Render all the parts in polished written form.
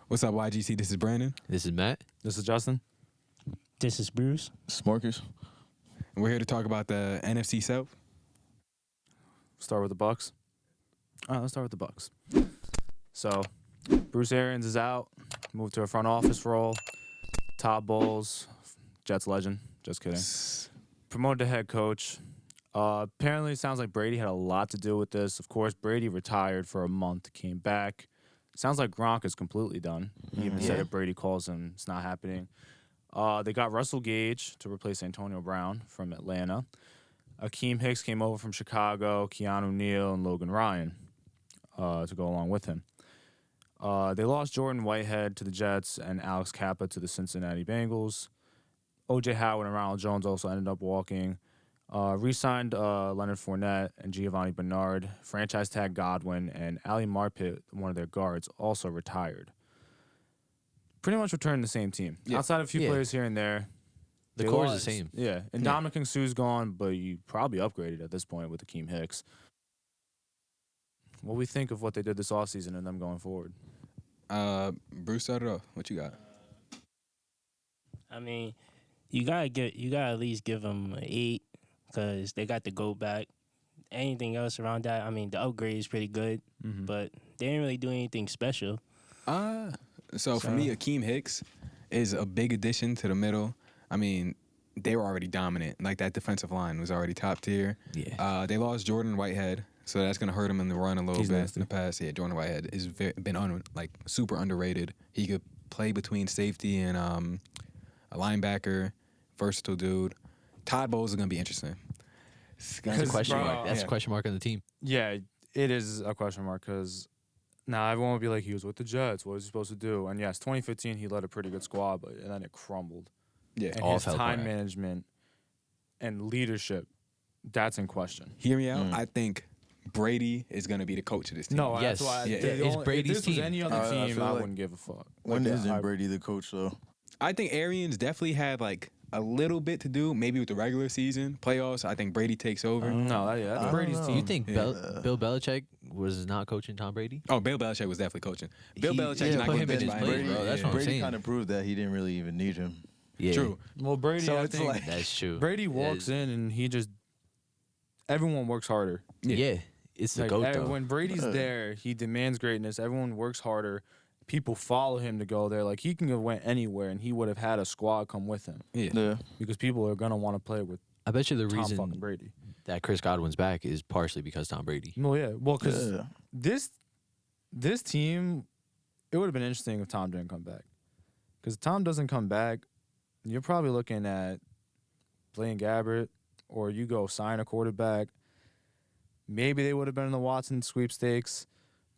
What's up, YGC? This is Brandon. This is Matt. This is Justin. This is Bruce. Smarkers. And we're here to talk about the NFC South. Start with the Bucs. All right, let's start with the Bucs. So, Bruce Arians is out. Moved to a front office role. Todd Bowles, Jets legend. Just kidding. Promoted to head coach. Apparently, it sounds like Brady had a lot to do with this. Of course, Brady retired for a month, came back. Sounds like Gronk is completely done. He even said if Brady calls him, it's not happening. They got Russell Gage to replace Antonio Brown from Atlanta. Akeem Hicks came over from Chicago, Keanu Neal, and Logan Ryan to go along with him. They lost Jordan Whitehead to the Jets and Alex Kappa to the Cincinnati Bengals. O.J. Howard and Ronald Jones also ended up walking. Re-signed Leonard Fournette and Giovanni Bernard. Franchise tag Godwin and Ali Marpet, one of their guards, also retired. Pretty much returned the same team. Yeah. Outside of a few players here and there. The core is the same. Yeah. And Dominic Sue's gone, but you probably upgraded at this point with Akeem Hicks. What do we think of what they did this offseason and them going forward? Bruce started off. What you got? I mean, you gotta at least give them an 8 because they got the GOAT back. Anything else around that? I mean, the upgrade is pretty good, but they didn't really do anything special. So for me, Akeem Hicks is a big addition to the middle. I mean, they were already dominant. Like, that defensive line was already top tier. Yeah. They lost Jordan Whitehead, so that's going to hurt him in the run a little bit in the past. Yeah, Jordan Whitehead has been super underrated. He could play between safety and a linebacker, versatile dude. Todd Bowles is going to be interesting. That's a question mark. That's a question mark on the team. Yeah, it is a question mark because now everyone will be like, he was with the Jets. What was he supposed to do? And yes, 2015, he led a pretty good squad, but then it crumbled. Yeah, and his time management and leadership, that's in question. Hear me out. I think Brady is going to be the coach of this team. No, yes. that's why. It's Brady's if this team. was any other team, I wouldn't give a fuck. When isn't Brady the coach, though? I think Arians definitely had, a little bit to do, maybe with the regular season. Playoffs, I think Brady takes over. That's Brady's team. You think Bill Belichick was not coaching Tom Brady? Oh, Bill Belichick was definitely coaching. Bill Belichick's not put going him to in his place, bro. That's what I'm Brady saying. kind of proved that he didn't really even need him. Yeah. True. Well, Brady, So I it's think like- That's true. Brady walks in and he just everyone works harder. Yeah. It's the GOAT, though. When Brady's there, he demands greatness. Everyone works harder. People follow him to go there. Like, he can have went anywhere, and he would have had a squad come with him. Yeah. Because people are going to want to play with I bet you the Tom reason fucking Brady. that Chris Godwin's back is partially because Tom Brady. Well, yeah. Well, because this team, it would have been interesting if Tom didn't come back. Because if Tom doesn't come back, you're probably looking at Blaine Gabbert, or you go sign a quarterback. Maybe they would have been in the Watson sweepstakes.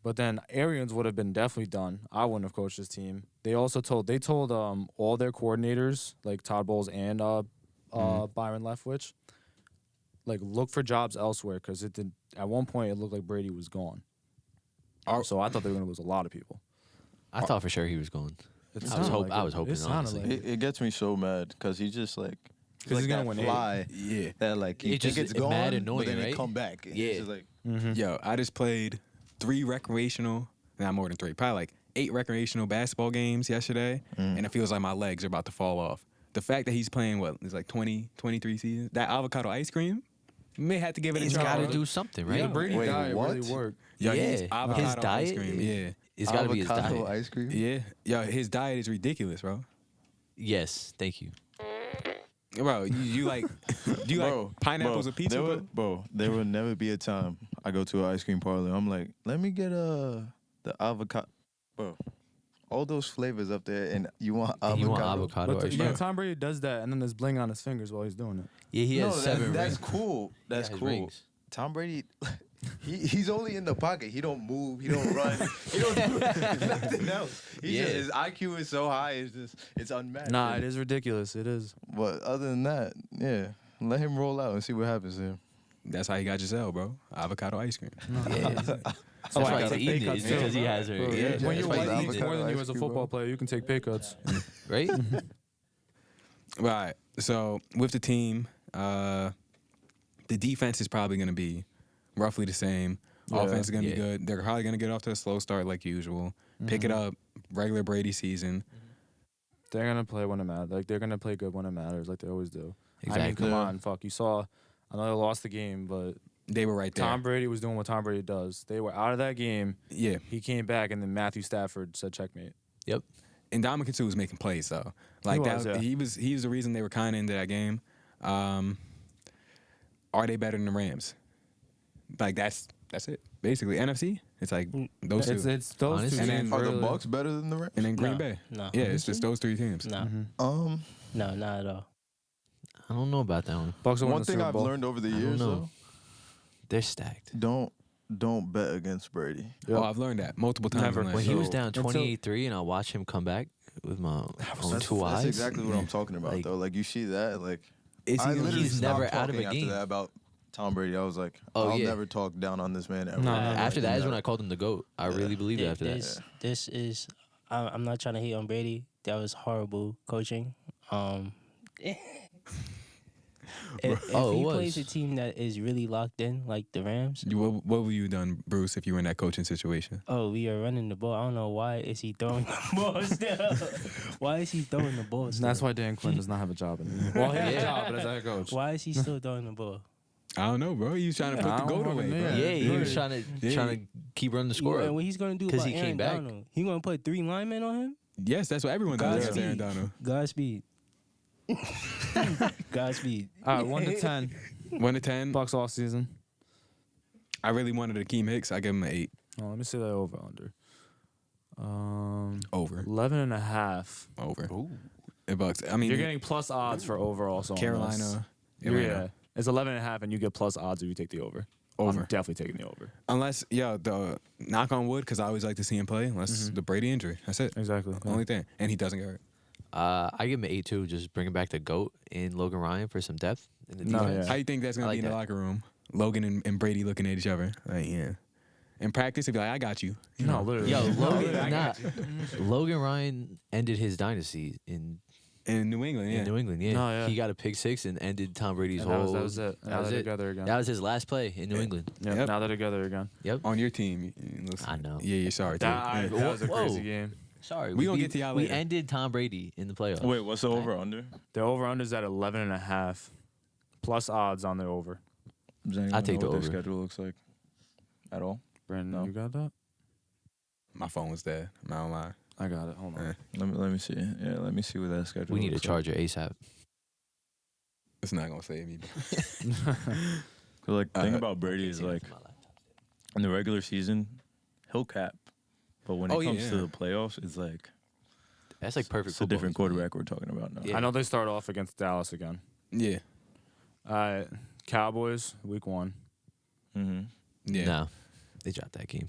But then Arians would have been definitely done. I wouldn't have coached this team. They also told all their coordinators, like Todd Bowles and Byron Leftwich, look for jobs elsewhere because at one point it looked like Brady was gone. So I thought they were going to lose a lot of people. I thought for sure he was going. I was hoping, honestly. It gets me so mad because he just because he's gonna win fly. Yeah. That you think it's gone, mad annoying, but then right? it come back. And Yeah. it's just Yo, I just played 3 recreational, not more than 3, probably 8 recreational basketball games yesterday, and it feels like my legs are about to fall off. The fact that he's playing, it's 20, 23 seasons, that avocado ice cream, may have to give it a He's try. got to do something, right? The Brady diet what? really worked. Yo, Yeah. his avocado His diet, ice cream, yeah. It's got to be his avocado diet. ice cream. Yeah. Yo, his diet is ridiculous, bro. Yes, thank you. Bro, you like pineapples with pizza? There will never be a time I go to an ice cream parlor. I'm like, let me get the avocado. Bro, all those flavors up there, and you want avocado. You want avocado But ice cream? Tom Brady does that, and then there's bling on his fingers while he's doing it. Yeah, he has 7 that's rings. cool. That's He has cool. rings. Tom Brady, he's only in the pocket. He don't move. He don't run. He don't do nothing else. His IQ is so high. It's unmatched. Nah, it is ridiculous. It is. But other than that, yeah, let him roll out and see what happens to him. That's how he got Giselle, bro. Avocado ice cream. Yeah. That's why he's eating it. It's because he has her. Bro, Yeah, when that's your why wife he's eats eating more it. than you ice as a cream, football bro. player, you can take pay cuts. Right? Right. So with the team, the defense is probably going to be roughly the same. Yeah. Offense is going to be good. They're probably going to get off to a slow start like usual. Pick it up regular Brady season. They're gonna play when it matters. Like they're gonna play good when it matters, like they always do. Exactly. I mean, come on, fuck. You saw. I know they lost the game, but They were right there. Tom Brady was doing what Tom Brady does. They were out of that game. Yeah. He came back, and then Matthew Stafford said checkmate. Yep. And Dominican too was making plays though. Like He was, that, yeah. he was the reason they were kind of into that game. Are they better than the Rams? Like that's it. Basically, NFC. It's like those two. It's those Honestly. two. And teams then- Are the really- Bucks better than the Rams? And then Green No. Bay. No. Yeah, it's just those 3 teams. No. Mm-hmm. No, not at all. I don't know about that one. Bucks will win One the thing Super I've Bowl. learned over the I don't years, know. though, They're stacked. don't bet against Brady. Yep. Oh, I've learned that multiple times. Never. in life. When he was So- down until- 28-3 and I watched him come back with my own two eyes. That's exactly what I'm talking about, Like- though. Like you see that, like Is I he literally he's stopped never out of talking a after game. that about Tom Brady. I was like, Oh, I'll yeah. never talk down on this man ever. No, no, After that is when Never. I called him the GOAT. I really believed it after that. This is. I'm not trying to hate on Brady. That was horrible coaching. If Oh, it he was. plays a team that is really locked in, like the Rams, what would you done, Bruce, if you were in that coaching situation? oh, we are running the ball. I don't know why is he throwing the ball still. Why is he throwing the ball And still? that's why Dan Quinn does not have a job anymore. Well, he has a job, but as a head coach. Why is he still throwing the ball? I don't know, bro. He was trying to put I the don't goat away, fucking bro. know. Yeah, he was Yeah. trying to keep running the score And up. what he's gonna do 'Cause about he Aaron came back. Donald? He gonna put 3 linemen on him? Yes, that's what everyone does. against Aaron Godspeed. Donald. Godspeed. Godspeed. All right, 1 to 10. 1 to 10. Bucks all season. I really wanted Akeem Hicks. I give him an 8. Oh, let me see that over under. Over. 11.5. Over. The Bucks. I mean, You're getting plus odds for over also. on this. Carolina. Yeah, Atlanta. it's 11.5, and you get plus odds if you take the over. Over. I'm definitely taking the over. Unless, the knock on wood, because I always like to see him play, unless the Brady injury. That's it. Exactly. Only thing. And he doesn't get hurt. I give him an 8 too. Just bringing back the GOAT in Logan Ryan for some depth in the No, defense. yeah. How you think that's going I to be like in the that. locker room? Logan and Brady looking at each other. Like, yeah. In practice, he'd be like, I got you. You No, know. literally. Yo, Literally, I Logan, got Logan Ryan ended his dynasty in In New England, yeah. New England. Yeah. No, yeah. He got a pick 6 and ended Tom Brady's And whole. that was it. That Now was they're it. together again. That was his last play in New England. Yep. Now they're together again. Yep. On your team. Listen. I know. Yeah, you're sorry, too. That was a Whoa. crazy game. Sorry, We gonna beat- get to y'all We later. ended Tom Brady in the playoffs. Wait, what's the over under? The over-under's at 11.5. Plus odds on the over. Does anyone I take know the what their over. schedule looks like at all? Brandon, No. you got that? My phone was dead. I'm not gonna lie. I got it. Hold on. Let me see. Yeah, let me see what that schedule. We need a looks charger ASAP. It's not gonna save me. Like. 'Cause, like, the thing about Brady is like in the regular season, he'll cap, but when it Oh, comes yeah. to the playoffs, it's like That's like perfect. it's a football different he's playing. quarterback we're talking about now. Yeah. I know they start off against Dallas again. Yeah. Cowboys, week 1. Mm-hmm. Yeah. No, they dropped that game.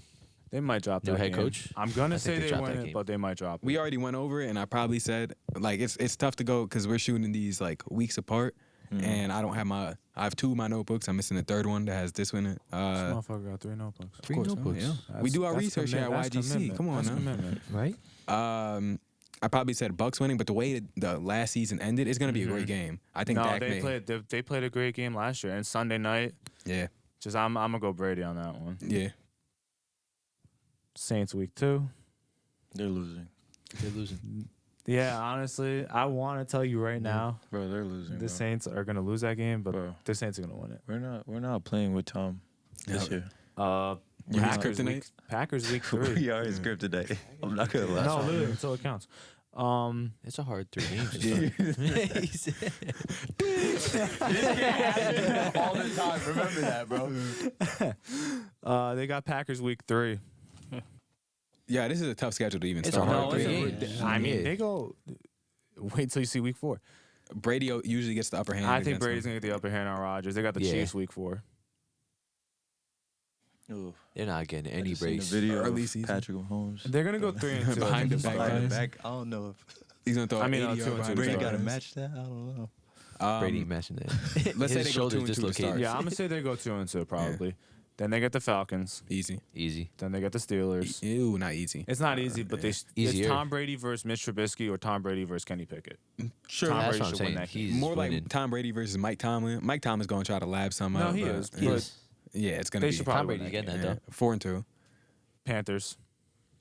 They might drop New that head game. coach? I'm going I to think say they they dropped win that it, game. but they might drop it. We already went over it, and I probably said, like, it's tough to go because we're shooting these, like, weeks apart, and I don't have I have 2 of my notebooks. I'm missing the third one that has this one in it. This motherfucker got 3 notebooks. Of course, yeah. We do our research here at YGC. Come on That's now. commitment. Right? I probably said Bucks winning, but the way the last season ended, it's going to be a great game. I think No, Dak they may. played a great game last year. And Sunday night, Yeah. just I'm going to go Brady on that one. Yeah. Saints week 2. They're losing, They're losing. Yeah, honestly, I want to tell you right now, bro. They're losing. the bro. Saints are going to lose that game, but Bro. the Saints are going to win it. We're not playing with Tom this No. year. You his Packers kryptonite? week 3. We are his today. I'm not gonna lie. No, literally, that's all it counts. It's a hard 3 games. to start. all the time. Remember that, bro. They got Packers week 3. Yeah, this is a tough schedule to even It's start. a hard No, 3 it's games. I mean, Yeah. they go. Wait till you see week 4. Brady usually gets the upper hand. I think against Brady's them. gonna get the upper hand on Rodgers. They got the Yeah. Chiefs week 4. They're not getting any Just seen breaks. the video Early of season. Patrick Mahomes They're gonna go 3-2 Behind the back. Behind the guys. back. I don't know if He's going to throw I mean, 80 2 and 2 behind Brady the got got to back. match that. I don't know. Brady matching that. Let's say His they go shoulders 2-2 to dislocated. start. Yeah, I'm gonna say they go 2-2 probably. Then they get the Falcons. Easy. Easy. Then they get the Steelers. Ew, not easy. It's not easy, but it's Easier. Tom Brady versus Mitch Trubisky or Tom Brady versus Kenny Pickett. Sure. Tom That's Brady what I'm should win saying. that game. He's More winning. like Tom Brady versus Mike Tomlin. Mike Tomlin's going to try to lab some No, up. he but, is. He But is. Yeah, it's going They to be should Tom probably Brady's win that getting game. that, though. 4-2, Panthers.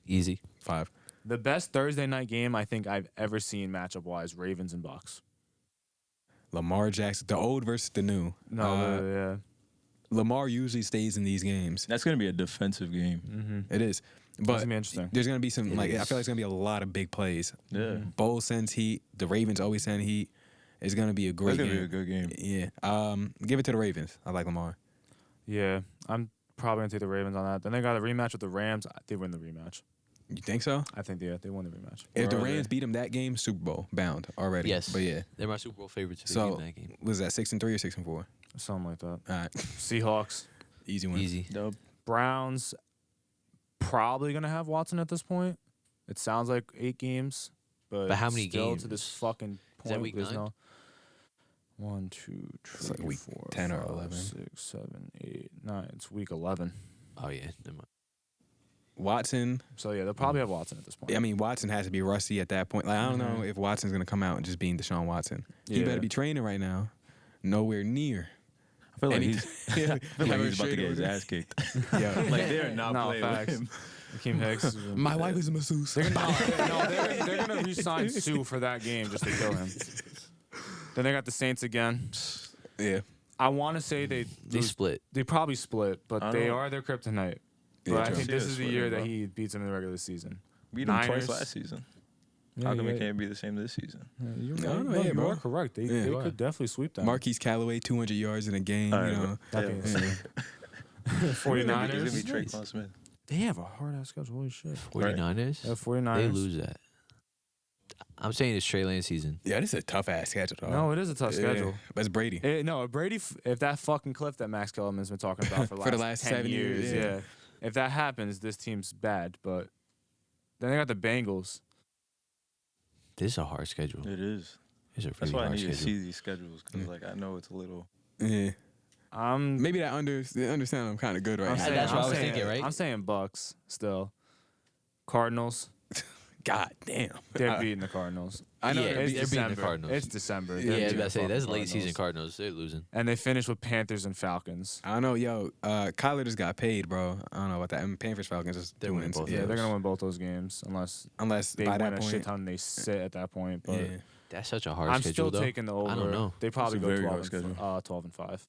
Easy. 5. The best Thursday night game I think I've ever seen matchup-wise, Ravens and Bucks. Lamar Jackson, the old versus the new. No, yeah. Lamar usually stays in these games. That's gonna be a defensive game. Mm-hmm. It is. That's But gonna be interesting. there's gonna be some It I is. feel like it's gonna be a lot of big plays. Yeah, Bowles sends heat. The Ravens always send heat. It's gonna be a great that's gonna game. be a good game. Yeah. Give it to the Ravens. I like Lamar. Yeah, I'm probably gonna take the Ravens on that. Then they got a rematch with the Rams. They win the rematch. You think so? I think they won the rematch. If the Where are Rams they? beat them that game, Super Bowl bound already. Yes. But yeah. They're my Super Bowl favorites if they So get in that game. was that 6-3 or 6-4? All Something like that. right. Seahawks, Easy one. Easy. Dub. Browns, probably gonna have Watson at this point. It sounds like 8 games, but how many still games? to this fucking point? that week there's 9? no 1, 2, 3, like week 4, 10 or 5, 11. 6, 7, 8, 9. It's week 11. Oh yeah. Never mind. Watson. So yeah, they'll probably have Watson at this point. I mean, Watson has to be rusty at that point. Like, I don't know if Watson's going to come out and just being Deshaun Watson. He Yeah. better be training right now. Nowhere near. I feel like And he- he's. I feel like he's about to get his ass kicked. Yeah. Like they're not No, playing facts. with him. Akeem Hicks. My wife is a masseuse. They're gonna re-sign Sue for that game just to kill him. Then they got the Saints again. Yeah. I want to say they split. They probably split, but I they don't- are their kryptonite. Yeah, But I true. think Yeah, this is the split year it, that bro. he beats them in the regular season. Beat them Niners. twice last season. Yeah, How come yeah. it can't be the same this season? You're No, right. no, No, yeah, you bro. are correct. They Yeah. could definitely sweep them. Marquise Callaway, 200 yards in a game. All You right, know. That Yeah. being said, He's gonna 49ers. be Traquan Smith. They have a hard ass schedule. Holy shit. 49ers. Yeah, 49ers. They lose that. I'm saying it's Trey Lance season. Yeah, this is a tough ass schedule, dog. No, it is a tough Yeah. schedule. But it's Brady. No, Brady. If that fucking cliff that Max Kellerman's been talking about for, For the last 10 7 years, yeah. yeah. If that happens, this team's bad. But then they got the Bengals. This is a hard schedule. It is. It's a That's really why I hard need to schedule. see these schedules because, like, I know it's a little. Yeah. Maybe Maybe that understand I'm kind of good right I'm now. saying, That's what I'm I was saying- thinking, right? I'm saying Bucks still. Cardinals. God damn. They're beating the Cardinals. I know Yeah, they're It's they're beating the December. Cardinals. It's December. They're Yeah, beating the that's fucking late season Cardinals. Cardinals. They're losing. And they finished with Panthers and Falcons. I don't know, yo. Kyler just got paid, bro. I don't know about that. I mean, Panthers Falcons is They're winning both. Yeah, Yeah, they're gonna win both those games unless unless they by win that a shit point. ton. They sit at that point. But Yeah. That's such a hard I'm schedule, still though. taking the over. I don't know. They probably It's a go very 12 hard and, schedule. 12 and 5.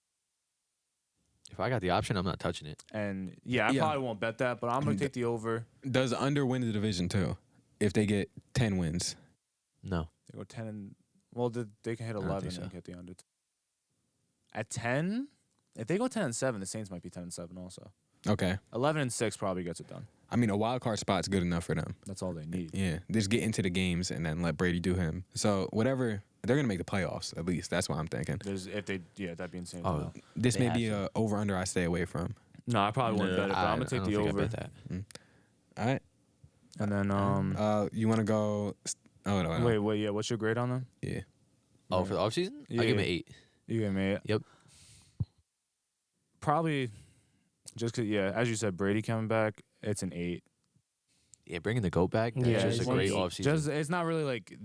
If I got the option, I'm not touching it. And yeah, I Yeah. probably won't bet that, but I'm gonna take the over. Does under win the division too? If they get 10 wins. No. They go 10 and well, they can hit don't 11 think and so. get the under. At 10, if they go 10 and 7, the Saints might be 10 and 7 also. Okay. 11 and 6 probably gets it done. I mean, a wild card spot's good enough for them. That's all they need. Yeah. Just get into the games and then let Brady do him. So whatever, they're gonna make the playoffs at least. That's what I'm thinking. That'd be insane. Oh, to know. This They may have be to. a over under I stay away from. No, I probably wouldn't Yeah. bet it, but I'm gonna take don't the think I over. bet that. All right. And then You want to go? Oh no. wait, yeah. What's your grade on them? Yeah. Oh, for the offseason? Yeah. I give him an 8. You gave me it. Yep. Probably just cause as you said, Brady coming back, it's an 8. Yeah, bringing the GOAT back. That's Yeah, just a it's great like- offseason. It's not really like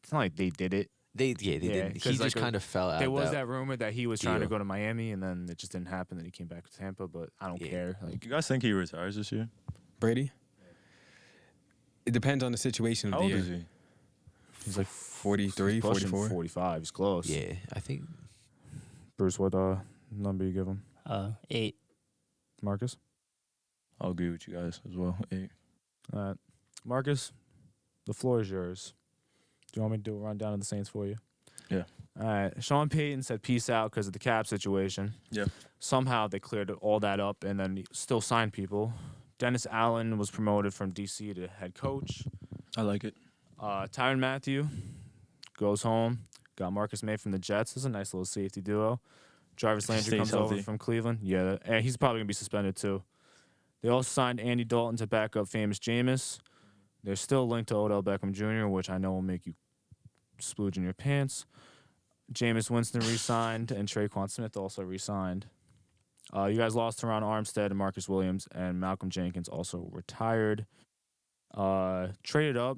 it's not like they did it. They didn't. 'cause He just like kind of fell out. There was that rumor that he was trying to deal. go to Miami, and then it just didn't happen. Then he came back to Tampa, but I don't Yeah. care. Like You guys think he retires this year? Brady. It depends on the situation How of the old year. is he? he's like 43, he's pushing 44. 45. He's close. Yeah, I think Bruce, what number you give him? 8. Marcus. I'll agree with you guys as well. 8. All right, Marcus, the floor is yours. Do you want me to do a rundown of the Saints for you? Yeah. All right. Sean Payton said peace out because of the cap situation. Yeah. Somehow they cleared all that up and then still signed people. Dennis Allen was promoted from D.C. to head coach. I like it. Tyrann Mathieu goes home. Got Marcus May from the Jets. It's a nice little safety duo. Jarvis Landry Stays comes healthy. over from Cleveland. Yeah, and he's probably going to be suspended too. They also signed Andy Dalton to back up famous Jameis. They're still linked to Odell Beckham Jr., which I know will make you splooge in your pants. Jameis Winston re-signed, and Traquan Smith also re-signed. You guys lost Teron Armstead and Marcus Williams, and Malcolm Jenkins also retired. Traded up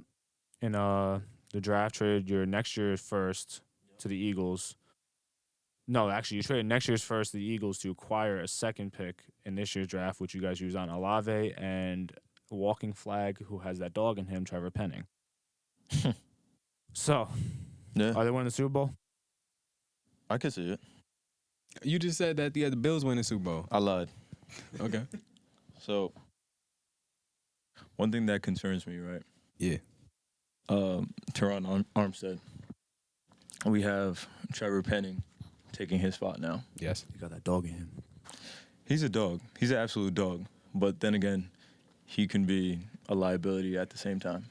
in the draft, traded your next year's first to the Eagles. No, actually, you traded next year's first to the Eagles to acquire a second pick in this year's draft, which you guys used on Olave and walking flag who has that dog in him, Trevor Penning. So, Yeah, are they winning the Super Bowl? I can see it. You just said that the Bills win the Super Bowl. I lied. Okay. So, one thing that concerns me, right? Yeah. Teron Armstead. We have Trevor Penning taking his spot now. Yes. You got that dog in him. He's a dog. He's an absolute dog. But then again, he can be a liability at the same time.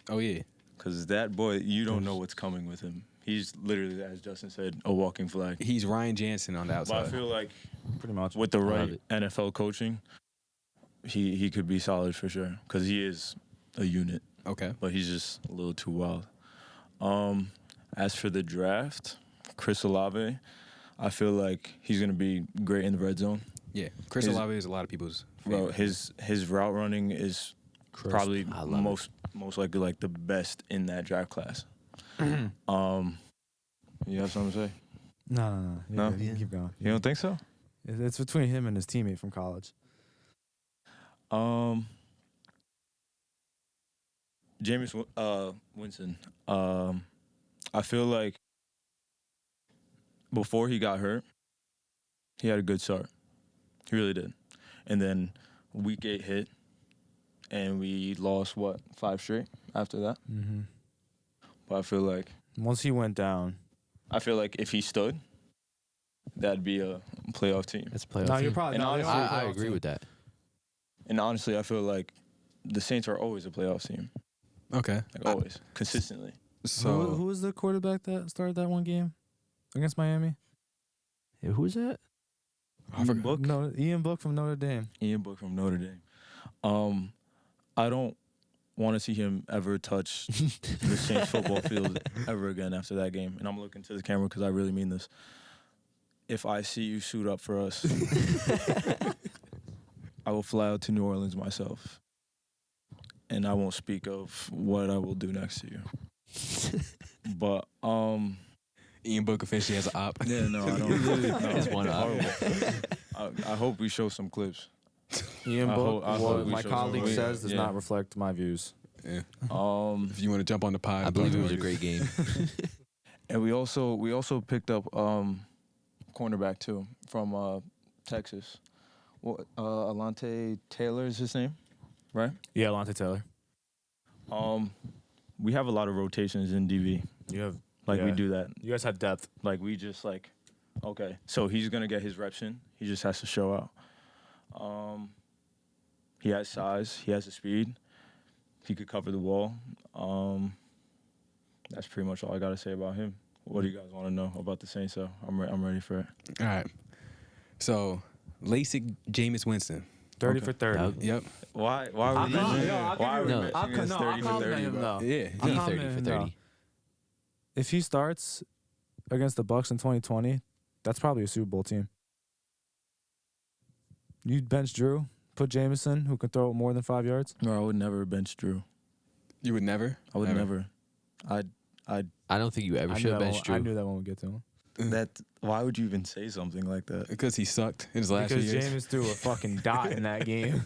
Oh yeah. Because that boy, you don't know what's coming with him. He's literally, as Justin said, a walking flag. He's Ryan Jansen on the But outside. I feel like Pretty much. with the love right it. NFL coaching, he could be solid for sure. Because he is a unit. Okay. But he's just a little too wild. As for the draft, Chris Olave, I feel like he's going to be great in the red zone. Yeah. Chris Olave is a lot of people's Bro, favorite. his route running is probably I love most likely like the best in that draft class. You have something to say? No. No? You can keep going. You don't think so? It's between him and his teammate from college. Jameis Winston. I feel like before he got hurt, he had a good start. He really did. And then week 8 hit, and we lost, 5 straight after that? Mm-hmm. But I feel like Once he went down, if he stood, that'd be a playoff team. That's a playoff. no, team. you're probably And not. honestly, I agree with that. And honestly, I feel like the Saints are always a playoff team. Okay. Like always. Consistently. So Who was the quarterback that started that one game against Miami? Yeah, who's that? Ian Book? No, Ian Book from Notre Dame. Ian Book from Notre Dame. I don't want to see him ever touch the Saints football field ever again after that game. And I'm looking to the camera because I really mean this. If I see you suit up for us, I will fly out to New Orleans myself. And I won't speak of what I will do next to you. But Ian Book officially has an op. yeah, no, I don't. No, It's one op. horrible. I hope we show some clips. Ian I Book, hope what we my show colleague some- says, does yeah. not reflect my views. Yeah. If If you want to jump on the pod, I believe it please was a do. great game. And we also picked up cornerback too from Texas. Alante Taylor is his name, right? Yeah, Alante Taylor. We have a lot of rotations in DV. You have We yeah. do that. You guys have depth. We just okay. So he's gonna get his reps in. He just has to show out. He has size. He has the speed. He could cover the wall. That's pretty much all I gotta say about him. What do you guys want to know about the Saints? So I'm ready for it. All right. So LASIK Jameis Winston. 30 Okay. for 30. Yep. Why I'll were we give mentioning you- why I'll were we give you- mentioning his 30 for 30? him, bro? though. Yeah. I'll D comment 30 for him, 30. though. If he starts against the Bucs in 2020, that's probably a Super Bowl team. You'd bench Drew, put Jameson, who can throw it more than 5 yards. No, I would never bench Drew. You would never? I would never. I don't think you ever I should knew, bench I Drew. knew that when we get to him. Why would you even say something like that? Because he sucked in his last few Because years. Jameis threw a fucking dot in that game.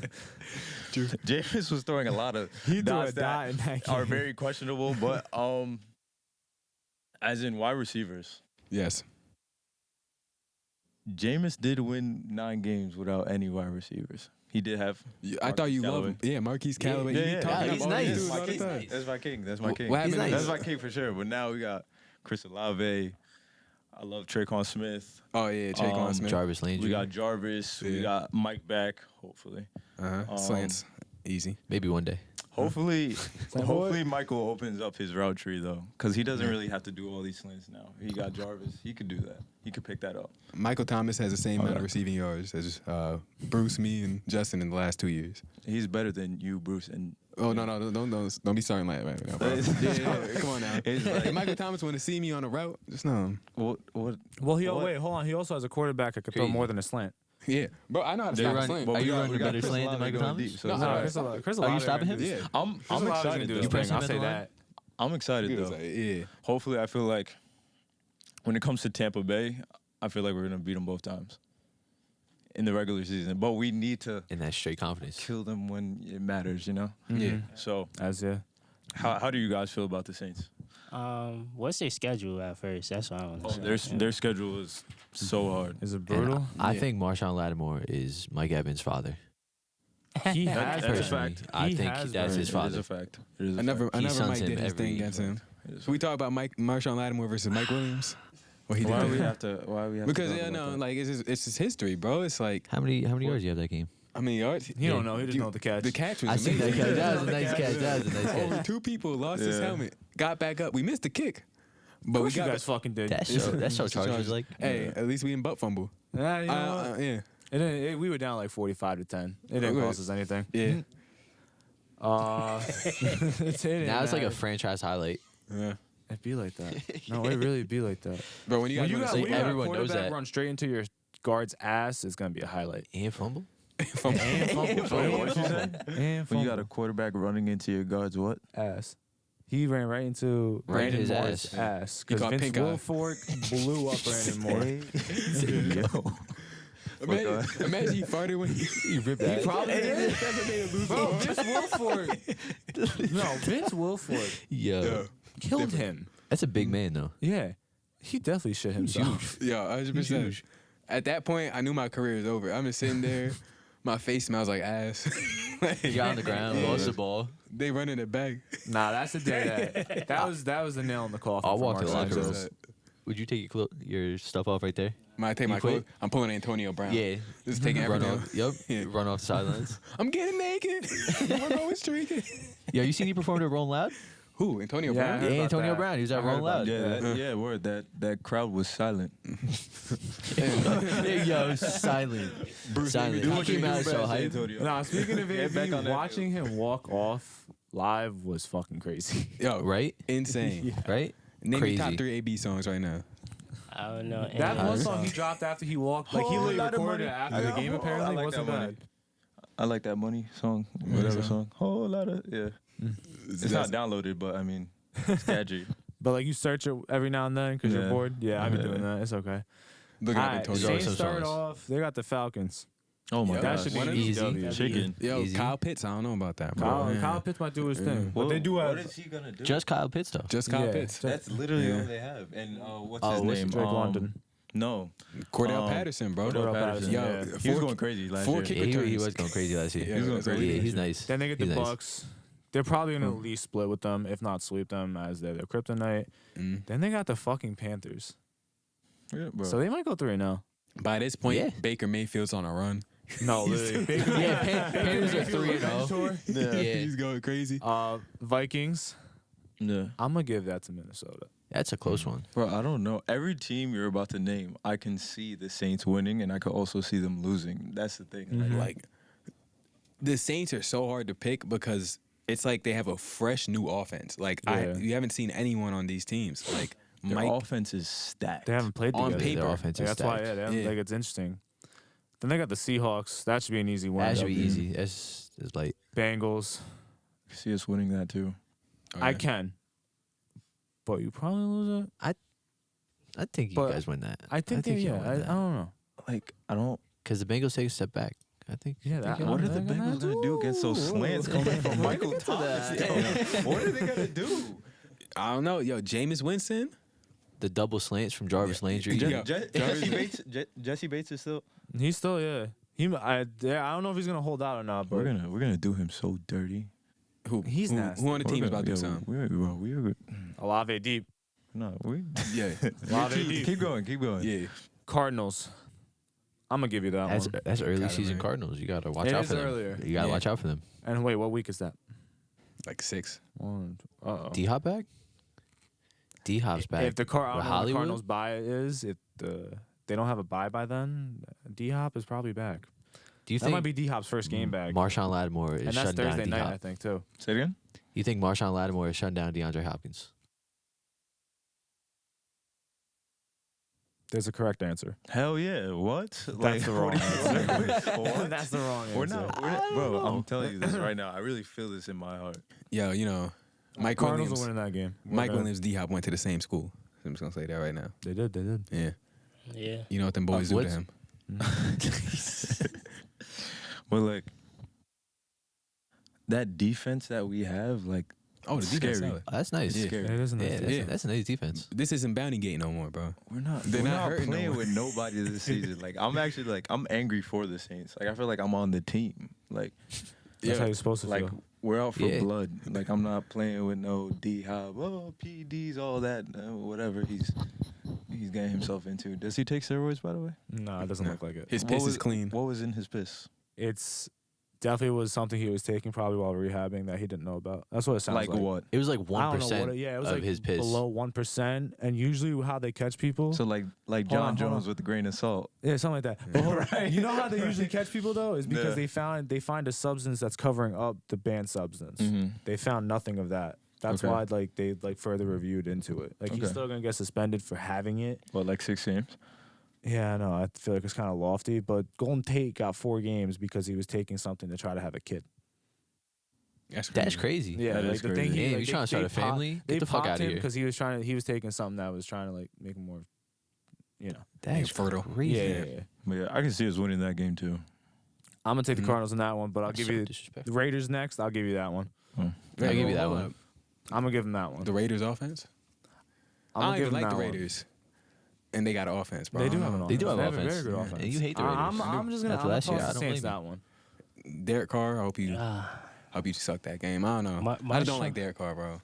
Jameis was throwing a lot of He threw a dots dot in that game. are very questionable, but as in wide receivers, Yes. Jameis did win 9 games without any wide receivers. He did have. I thought you Callaway. loved him. Yeah, Marquise Callaway. You be talking yeah, up he's all nice. these He's dudes all the nice. time. That's my king. That's my king. What happened? He's nice. That's my king for sure. But now we got Chris Olave. I love Traquan Smith. Oh yeah, Traquan Smith. Jarvis Landry. We got Jarvis. We Yeah. got Mike back. Hopefully. Slants. Easy. Maybe one day. Hopefully, Michael opens up his route tree though, because he doesn't really have to do all these slants now. He got Jarvis. He could do that. He could pick that up. Michael Thomas has the same amount yeah. of receiving yards as Bruce, me, and Justin in the last 2 years. He's better than you, Bruce, and Oh no, don't be starting like that right now, bro. yeah, come on now. It's like- If Michael Thomas want to see me on a route, just know him. what? Well, What? wait, hold on. He also has a quarterback that can throw Crazy. more than a slant. Yeah, bro, I know how to Are you stop a running- slant. But Are we you got- running we a got better Chris slant than Olave Michael going Thomas? deep, so No, it's no, all right. Chris Are you Olave stopping gonna him? do- Yeah, I'm Chris Olave excited gonna do though. his press thing. him I'll at say the line? that. I'm excited He was though. like, yeah. Hopefully, I feel like when it comes to Tampa Bay, I feel like we're gonna beat them both times. in the regular season, but we need to in that straight confidence. kill them when it matters, you know? Yeah. So, As yeah. how do you guys feel about the Saints? What's their schedule at first? That's what I want to say. Their schedule is so hard. Is it And brutal? I think Marshawn Lattimore is Mike Evans' father. He has That's a Personally, fact. I He think has that's been. his It is father. a fact. It is a I never fact. He Mike sons did him his thing every- against him. It is a Should we talk about Marshawn Lattimore versus Mike Williams? Or he did Why that? do we have to? Why we have Because to talk yeah, about no, that? like it's his history, bro. It's like How many yards do you have that game? I mean yards. He don't know. He just know the catch. The catch was I seen that amazing. catch. That was a nice catch. That was a nice Only catch. 2 people lost his Yeah. helmet, got back up. We missed the kick, but Of we course you got guys fucking did. That's so Chargers like. Hey, at least we didn't butt fumble. Yeah, you know what? Yeah, We were down like 45-10. It didn't Okay. cost us anything. yeah, Now it's like a franchise highlight. yeah. It'd be like that. No, it really be like that. Bro, when you When guys you win got, the when you got a everyone knows quarterback that. run straight into your guard's ass, it's gonna be a highlight. And fumble? Super Bowl, And fumble. Wait, what'd you say? And When you got fumble. a quarterback running into your guards, what? ass. He ran right into Right in Brandon his Moore's ass. ass. He Because caught Vince pink eye. Wilfork blew up Brandon Moore. imagine he farted when he ripped He that. probably did. That's what made him lose. Bro, Vince Wilfork. No, Vince Wilfork Yo. Yeah. killed him. That's a big man, though. Yeah. He definitely shit himself. Yeah, 100%. At that point, I knew my career was over. I'm just sitting there. My face smells like ass. Like, He got on the ground, lost the ball. they running it back. Nah, that's the day that was the nail in the coffin. I'll for walk to the Mark locker Sanchez. room. Would you take your stuff off right there? Might take You my quit? clothes. I'm pulling Antonio Brown. Yeah. Just taking Run everything. off. Yep. Yeah. Run off the sidelines. I'm getting naked. We're always drinking. Yo, you seen he performed at Rolling Loud? Who? Antonio Yeah, I Brown? heard Yeah, about Antonio that. Brown. He was at I heard Rolling about Loud. Yeah, word. That crowd was silent. Yo, silent. Silent. He came out so hyped. Nah, speaking of Get back on AV, that watching him walk off live was fucking crazy. Yo, Right? insane. Right? Name me Crazy. top 3 AB songs right now. I don't know. That any one other song he dropped after he walked, like he Whole literally lot of recorded it money. after the game. I Apparently, like wasn't that money. bad. I like that money song, whatever song. Whole lot of It's not downloaded, but I mean, it's catchy. But like you search it every now and then because you're Yeah. bored. Yeah, I've been Yeah. doing that. It's okay. Looking up Alright, Antonio. Saints- Saints some start songs. off. They got the Falcons. Oh my Yo, That gosh. should be One an of easy easy. W. Chicken. Yo, Easy. Kyle Pitts. I don't know about that, bro. Kyle Pitts might do his thing, but Well, they do what have is he gonna do? Just Kyle Pitts, though. Just Kyle Yeah. Pitts. That's literally Yeah. all they have. And what's Oh, his what's name? Drake London. No, Cordell Patterson, bro. Cordell Patterson, Yo, yeah. he was four- going crazy last four year. kick Yeah, he returns. was going crazy last year. Yeah, He's going that's crazy. Yeah, this he's year. nice. Then they get the He's nice. Bucks. They're probably gonna at least split with them, if not sweep them, as they're their kryptonite. Then they got the fucking Panthers, Yeah, bro. so they might go 3-0. By this point, Yeah. Baker Mayfield's on a run. No, literally. Yeah, Panthers are 3-0. yeah. Yeah. He's going crazy. Vikings. Yeah. I'm gonna give that to Minnesota. That's a close one. Bro, I don't know. Every team you're about to name, I can see the Saints winning, and I could also see them losing. That's the thing. Like, the Saints are so hard to pick because it's like they have a fresh new offense. Like, Yeah. you haven't seen anyone on these teams. Like, Their Mike. offense is stacked. They haven't played On together. paper. Their offense is That's why, stacked. yeah, Yeah. like it's interesting. Then they got the Seahawks. That should be an easy one. That should be easy. That's like Bengals. See us winning that too. I can, but you probably lose it. I think you But guys win that. I think they, you yeah. win I that. don't know. Like, I don't. Because the Bengals take a step back. I think. Yeah, that- What are the they're gonna Bengals gonna do against those slants coming from Michael Thomas? What are they gonna do? I don't know. Yo, Jameis Winston. The double slants from Jarvis Landry. Yeah. Jesse Bates is still. He's still I don't know if he's gonna hold out or not. But We're gonna do him so dirty. Who? He's nasty. Who on the team is about to do something? We're Olave deep. no, we Yeah. Olave deep. keep going. Yeah. Cardinals. I'm gonna give you that one. That's early Gotta, season man. Cardinals. You gotta watch It out is for them. earlier. You gotta Yeah. watch out for them. And wait, what week is that? Like 6. Uh-oh. D Hop back. D Hop's back. If the I don't know what the Hollywood? Cardinals bye is, if they don't have a bye by then, D Hop is probably back. Do you That think might be D Hop's first game back. Marshawn Lattimore is and that's shutting down Thursday D night, I Hop? think, too. Say it again. You think Marshawn Lattimore is shutting down DeAndre Hopkins? There's a correct answer. Hell yeah! What? That's the wrong answer. What? That's the wrong answer. We're not, bro. I'm telling you this right now. I really feel this in my heart. Yo, you know, Mike Cardinals Williams. are winning that game. Mike Williams, D Hop went to the same school. I'm just gonna say that right now. They did. Yeah. Yeah. You know what them boys do to what's- him? But like that defense that we have, like, Oh, the defense. scary. Solid. Oh, that's nice. Yeah. It is a nice Yeah, defense. that's a nice defense. This isn't Bounty Gate no more, bro. We're not. They're we're not not hurting no playing one. with nobody this season. Like I'm angry for the Saints. Like I feel like I'm on the team. Like That's how you're supposed to like feel. we're out for Yeah. blood. Like I'm not playing with no D Hop. Oh, PEDs, all that, whatever he's getting himself into. Does he take steroids, by the way? No, it doesn't look like it. His What piss was- is clean. What was in his piss? It's definitely was something he was taking probably while rehabbing that he didn't know about. That's what it sounds like. Like what? It was like I don't know 1% what it was of like his piss. below 1%. And usually how they catch people. So like Hold John on, hold Jones on. with a grain of salt. Yeah, something like that. But hold on. You know how they usually catch people though? Is because Yeah. they find a substance that's covering up the banned substance. Mhm. They found nothing of that. That's Okay. why like they like further reviewed into it. Like he's Okay. still gonna get suspended for having it. What, like 6 games? Yeah, I know. I feel like it's kind of lofty, but Golden Tate got 4 games because he was taking something to try to have a kid. That's crazy. Yeah, That like is the thing. crazy. He, Damn, like, you trying to start a family? They Get the fuck popped out of him here. because he was taking something that was trying to like make him more, you know. That's fertile. crazy. Yeah. But yeah, I can see us winning that game too. I'm gonna take the Mhm. Cardinals in that one, but I'll give So you disrespectful. the Raiders next. I'll give you that one. I'll give you that Hold one. up. I'm gonna give him that one. The Raiders offense? I'm I gonna don't give even him like that the one. Raiders. And they got an offense, bro. They I do don't have an know. offense. They do have They offense. a very good Yeah, offense. and you hate the Raiders. I'm just gonna. After I'm last gonna year, toss I the don't Saints blame that one. Derek Carr, I hope you Ah, hope you suck that game. I don't know. My I just don't shot- like Derek Carr, bro.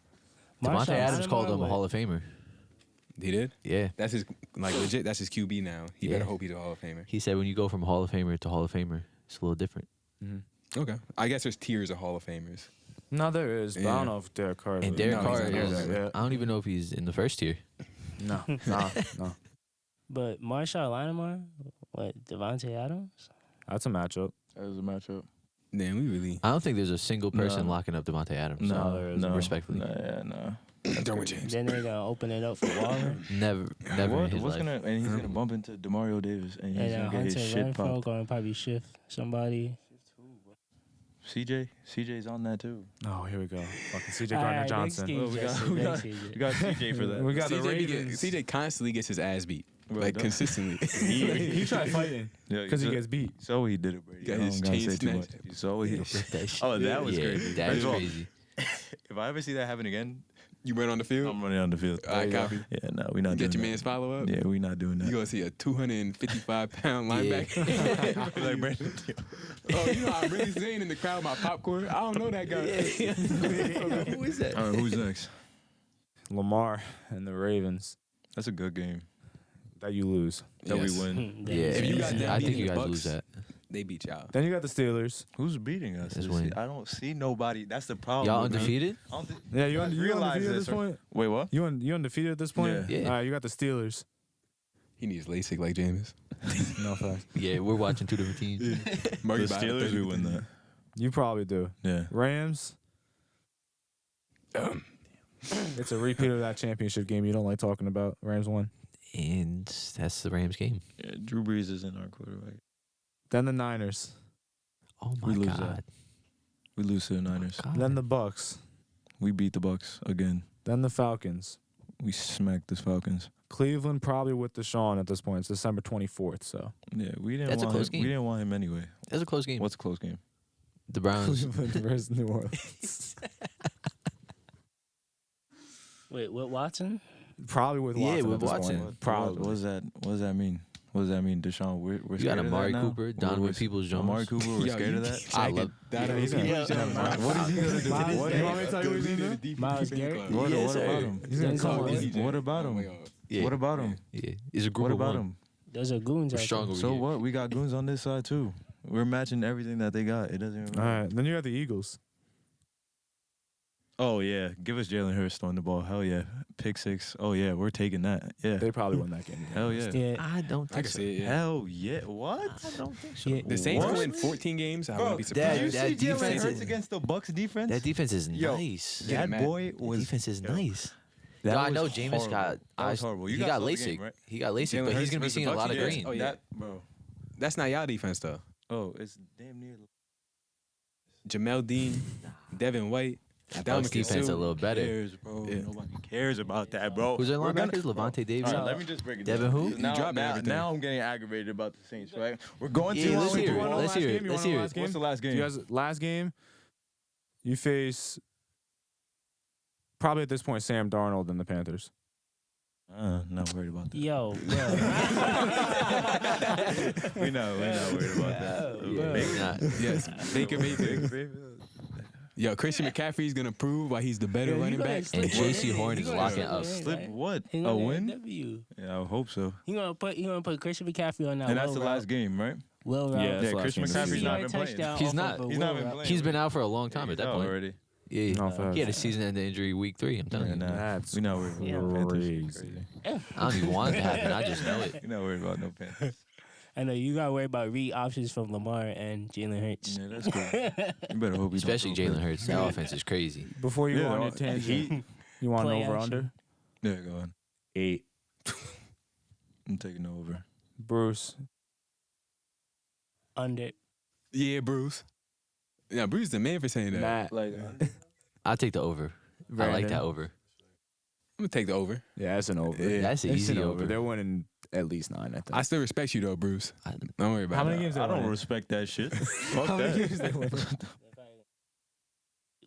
Devontae Adams called him a Lattimore Hall of Famer. He did? Yeah. That's his like legit. That's his QB now. He better Yeah. hope he's a Hall of Famer. He said when you go from Hall of Famer to Hall of Famer, it's a little different. Okay, I guess there's tiers of Hall of Famers. No, there is, but I Yeah. don't know if Derek Carr. And Derek No, Carr he's not is, Hall of Famer. I don't even know if he's in the first tier. No. But Marshawn Lattimore, what, Devontae Adams? That's a matchup. That was a matchup. Damn, we really I don't think there's a single person No. locking up Devontae Adams. No, there isn't. Respectfully. No. Derwin James. Then they're gonna open it up for Waller. Never What? in his What's life. gonna? And he's gonna bump into Demario Davis, and he's And gonna get his Hunter shit Renfro popped. gonna probably shift somebody. CJ's on that too. Oh, here we go. Fucking CJ All Gardner right, Johnson. next game, Well, we got- Justin, we next got- season. You got CJ for that. We got the CJ, Ravens. CJ constantly gets his ass beat, Bro, like don't- consistently. he tried fighting Yeah, because he gets beat. So he did it, Brady. Got I his don't gotta chain say too much. snatched. So he. That shit- Oh, that was yeah, crazy. That First is of all, crazy. If I ever see that happen again, You run on the field. I'm running on the field. All right, copy. Yeah, no, we're not Get doing your that. man's follow up. Yeah, we're not doing that. You gonna see a 255-pound Yeah. linebacker. like Brandon. Oh, you know I'm really saying in the crowd my popcorn. I don't know that guy. Who is that? All right, who's next? Lamar and the Ravens That's a good game that you lose. that Yes. we win. Yeah, If you got them I think beating you the guys Bucks, lose that. They beat y'all. Then you got the Steelers. Who's beating us? That's this winning. year? I don't see nobody. That's the problem. Y'all with me. undefeated? I don't think- Yeah, you I undefeated realize at this, this point. Wait, what? You undefeated at this point. Yeah. Yeah. All right, you got the Steelers. He needs LASIK like James. No facts. Yeah, we're watching two different teams. The Murray by Steelers, 30. we win that. You probably do. Yeah. Rams. It's a repeat of that championship game you don't like talking about. Rams won. And that's the Rams game. Yeah, Drew Brees is in our quarterback. Then the Niners. Oh We my lose God. that. We lose to the Niners. God. Then the Bucks. We beat the Bucks again. Then the Falcons. We smacked the Falcons. Cleveland probably with Deshaun at this point. It's December 24th. So Yeah, we didn't That's a want close him. game. We didn't want him anyway. That's a close game. What's a close game? The Browns. Cleveland versus New Orleans. Wait, what, Watson? Probably with Yeah, Watson. with at this Watson. point. Probably. What does that mean? What does that mean, Deshaun? We're You got scared of Amari that now? Cooper, Donovan Peoples-Jones. Amari Cooper, we're scared of that. I love- He's gonna- What is he gonna do? Miles What, Garrett. You want me to tell you what he's gonna do? Miles Garrett? what, Yes, what sir. about him? He's gonna Denzel come Washington. with What about him? Yeah. What about him? Yeah, it's a group What of about one. him? Those are goons. We're out strong there. over So here. what? We got goons on this side too. We're matching everything that they got. It doesn't even All matter. right. Then you got the Eagles. Oh yeah, give us Jalen Hurts throwing the ball. Hell yeah, pick six. Oh yeah, we're taking that. Yeah. They probably win that game. Hell yeah. Yeah. I don't I think can so. see it. Yeah. Hell yeah. What? I don't think so. Yeah. The Saints What? win 14 games. I Bro, wouldn't be that- surprised. that defense Hurts is- against the Bucks defense? That defense is Yo, nice. Yeah, that man. boy The was. defense is yo, nice. that Yo, I was know Jameis horrible. got. That was horrible. You he got saw the LASIK. game, right? He got LASIK, Jalen but he's Hurts gonna be versus seeing a the lot of Bucks? green. Oh, yeah. That, bro. That's not y'all defense though. Oh, it's damn near. Jamel Dean, Devin White, Bucks defense a little better. Cares, bro. Yeah. Nobody cares about that, bro. Who's their We're gonna- linebackers? Levante Davis. All right, let me just break it Devin down. who? Because Now, You dropping now, everything. now I'm getting aggravated about the Saints, right? We're going Yeah, to. let's hear it. Let's hear it. Let's hear it. What's the last game? You guys, last game, you face probably at this point Sam Darnold and the Panthers. Not worried about that. Yo. We're not worried about that. Maybe not. Yes, Baker Mayfield. Yo, Christian McCaffrey's gonna prove why he's the better running back. And J.C. Horn is locking up. Slip what? He A gonna win? W. Yeah, I hope so. He gonna put Christian McCaffrey on that. And that's low the route. last game, right? Will route. Yeah, Yeah, that's the Christian last game of the McCaffrey's season. not been playing. Touchdown He's off not- of a He's will not been route. playing. He's been out for a long time at that point. already. Yeah, No, facts. he had a season-ending injury week 3. I'm telling you. That's We're not worried about Yeah. no Panthers. crazy. I don't even want it to happen. I just know it. We're not worried about no Panthers. I know you gotta worry about read options from Lamar and Jalen Hurts. Yeah, that's cool. You better hope he Especially don't Jalen Hurts. That offense is crazy. Before you Yeah, go on no, your tangent, you want an Play over action. under? Yeah, go on. 8. I'm taking over. Bruce. Under. Yeah, Bruce. Yeah, Bruce is the man for saying that. Matt. Like, I'll take the over. I like Brandon. that over. I'm gonna take the over. Yeah, that's an over. Yeah. That's an It's easy an over. They're winning at least 9, I think. I still respect you though, Bruce. Don't worry about How it. many games I they don't win? respect that shit. Fuck How many that. games they win?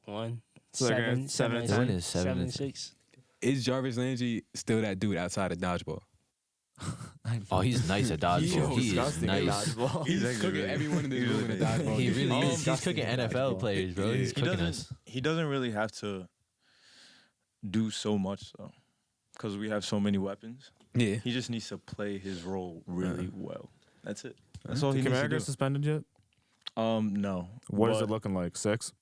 1, So they're gonna 7, 7 The win is 7 and 6. Is Jarvis Landry still that dude outside of dodgeball? Oh, he's nice at dodgeball. He is disgusting at nice. dodgeball. He's actually cooking really- everyone in this he's room in really the nice. dodgeball. He game. really is. He's Disgusting cooking at NFL dodgeball. players, bro. Yeah. He's He cooking us. doesn't really have to do so much though, because we have so many weapons. Yeah. He just needs to play his role really well. That's it. That's all he Did needs to Kamara do. get suspended yet? No. What is But it looking like? 6?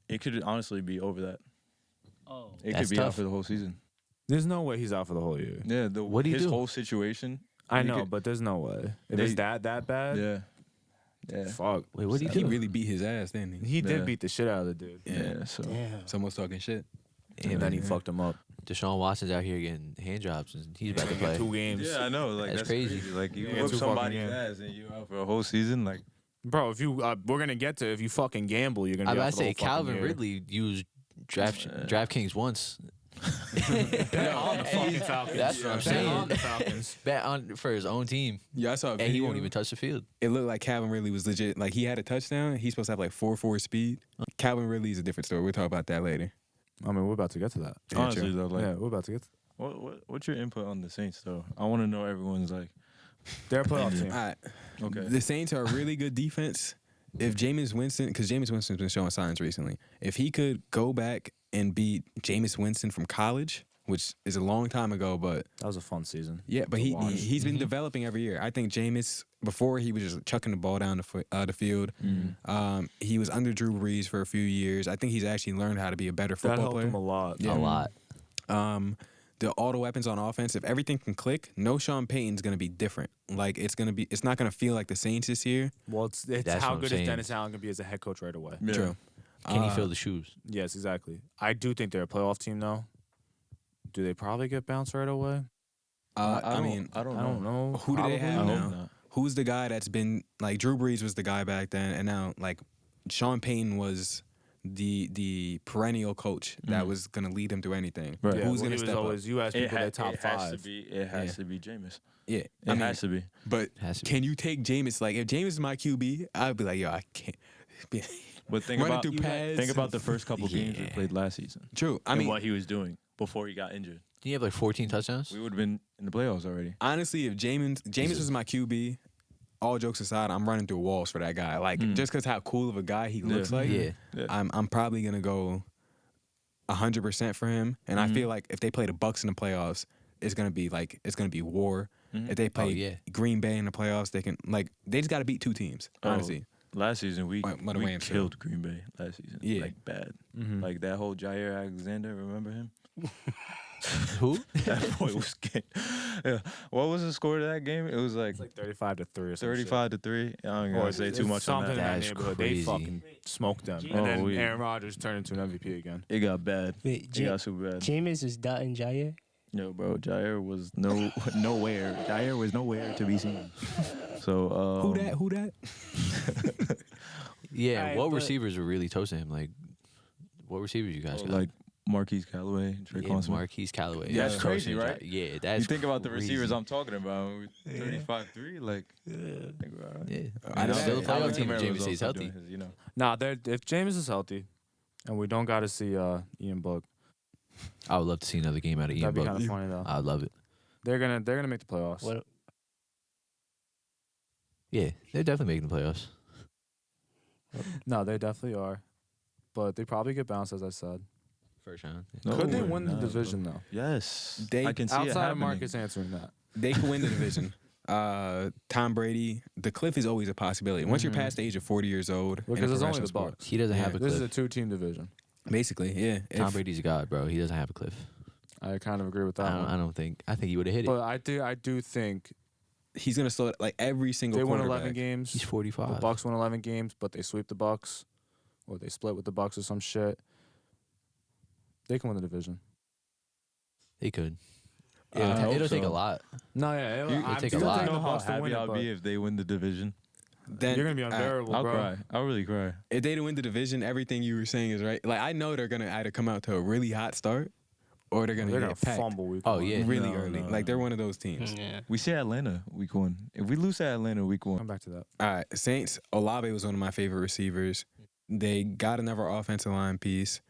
It could honestly be over that. Oh. It That's could be out tough. for the whole season. There's no way he's out for the whole year. Yeah. What'd he his do? whole situation. I he know, could- but there's no way. If They- it's that bad, Yeah. Yeah. fuck. Wait, what did he He do? really beat his ass, didn't he? He did Yeah. beat the shit out of the dude. Yeah. So. Damn. Someone's talking shit. And then he fucked him up. Deshaun Watson's out here getting hand jobs, and he's about to He got play. 2 games. Yeah, I know. Like That's that's, crazy. Like you Yeah, whip 2 fucking somebody's games. ass and you out for a whole season. Like Bro, if you we're gonna get to if you fucking gamble, you're gonna I be was out about for to the say whole fucking Calvin year. Ridley used DraftKings once. Bet on the fucking Falcons. That's what I'm Bet on saying. the Falcons. Bet on for his own team, Yeah, I saw a and video. he won't even touch the field. It looked like Calvin Ridley was legit. Like he had a touchdown. He's supposed to have like 4.4 speed. Calvin Ridley is a different story. We'll talk about that later. I mean, we're about to get to that. Yeah, honestly true. though, like Yeah, we're about to get to what's your input on the Saints though? I want to know everyone's like. They're a playoff team. All right. Okay. The Saints are a really good defense. If Jameis Winston, because Jameis Winston's been showing signs recently, if he could go back and beat Jameis Winston from college, which is a long time ago, but That was a fun season. yeah, but to watch. he's been developing every year. I think Jameis, before he was just chucking the ball down the field, he was under Drew Brees for a few years. I think he's actually learned how to be a better That football helped player. him a lot. A lot. The all the weapons on offense, if everything can click, no Sean Payton's gonna be different. Like it's not gonna feel like the Saints this year. Well, it's That's how what I'm good saying. is Dennis Allen gonna be as a head coach right away? Yeah. True. Can he fill the shoes? Yes, exactly. I do think they're a playoff team though. Do they probably get bounced right away? I mean, I don't I don't know. who do they Probably. have I now? hope not. Who's the guy that's been like Drew Brees was the guy back then, and now like Sean Payton was the perennial coach that was gonna lead him through anything. Right. Yeah, Who's well, gonna he was step up? always, you ask people their top it has 5. to be. It has Yeah. to be Jameis. Yeah, It has to be. But Has to be. can you take Jameis? Like if Jameis is my QB, I'd be like, yo, I can't. But think Running about through pads. think about the first couple games we Yeah. played last season. True. I And mean, what he was doing before he got injured. Did he have like 14 touchdowns? We would have been in the playoffs already. honestly, if Jameis was my QB, all jokes aside, I'm running through walls for that guy. Like just because how cool of a guy he looks like, Yeah. Yeah. I'm probably gonna go 100% for him. And I feel like if they play the Bucks in the playoffs, it's gonna be war. If they play yeah. Green Bay in the playoffs, they just got to beat 2 teams. Honestly, Last season we What the we Rams do. killed Green Bay last season. Yeah. Like bad. Like that whole Jair Alexander, remember him? Who? That boy was getting, yeah. What was the score to that game? It was like It's like 35 to 3 or something. 35 to 3. I don't gonna say too much on something in that. that That's neighborhood. crazy. They fucking smoked them. Oh, And then yeah. Aaron Rodgers turned into an MVP again. It got bad. Wait, It got super bad. Jameis is dotting Jair. Yo, bro, Jair was nowhere. Jair was nowhere to be seen. So who that? Yeah. Alright, what but- receivers were really toasting him? Like What receivers you guys got? Like Marquise Callaway, Traquan Smith. Marquise Callaway. Yeah, that's crazy, Coaching right? job. Yeah, that's You think about the crazy. receivers I'm talking about. 35-3, like. Yeah. I know. Still a Alvin playoff team if Kamara's James also stays healthy. doing his, you know. Nah, if James is healthy, and we don't got to see Ian Book, I would love to see another game out of Ian that'd be Book. kind of funny though. I would love it. They're gonna make the playoffs. What? Yeah, they're definitely making the playoffs. No, they definitely are, but they probably get bounced, as I said. First round. No, Could they we're win the not, division bro. though? Yes. They- I can see it Outside of happening. Marcus answering that. They could win the division. Tom Brady, the cliff is always a possibility. Once you're past the age of 40 years old, in a Because it's only professional the sport, Bucks. He doesn't have a This is cliff. a 2-team division. basically, yeah. Tom If- Brady's a god, bro. He doesn't have a cliff. I kind of agree with that. I don't think. I think he would have hit it. But I do think he's gonna slow like every single. they win 11 quarterback. games. He's The 45. Bucks win 11 games, but they sweep the Bucks, or they split with the Bucks or some shit. They can win the division. He could. I It'll, hope it'll take so. a lot. No, yeah, It'll take a You lot. don't know The how Bucks to win happy it, I'll but be if they win the division. Then you're gonna be unbearable, I'll bro. cry. I'll really cry. if they don't win the division, everything you were saying is right. Like I know they're gonna either come out to a really hot start, or they're gonna They're get gonna packed fumble week Oh, one. yeah. really No, early. no, Like they're no. one of those teams. Yeah. We see Atlanta week 1. If we lose to Atlanta week 1, Come back to that. All right, Saints. Olave was one of my favorite receivers. They got another offensive line piece.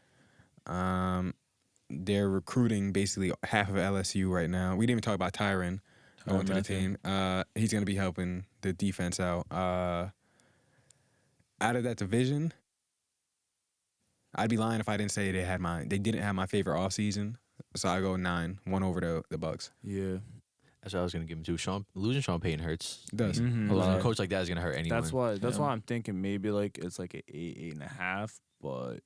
They're recruiting basically half of LSU right now. We didn't even talk about Tyron going to the Matthew. team. He's going to be helping the defense out. Out of that division, I'd be lying if I didn't say they didn't have my favorite offseason. So I go 9, 1 over the Bucks. Yeah, That's what I was gonna give him to. Losing Sean Payton hurts. It does. Mhm. Losing lot. a coach like that is gonna hurt anyone. that's why. That's Yeah. why I'm thinking maybe like it's like an 8.5, but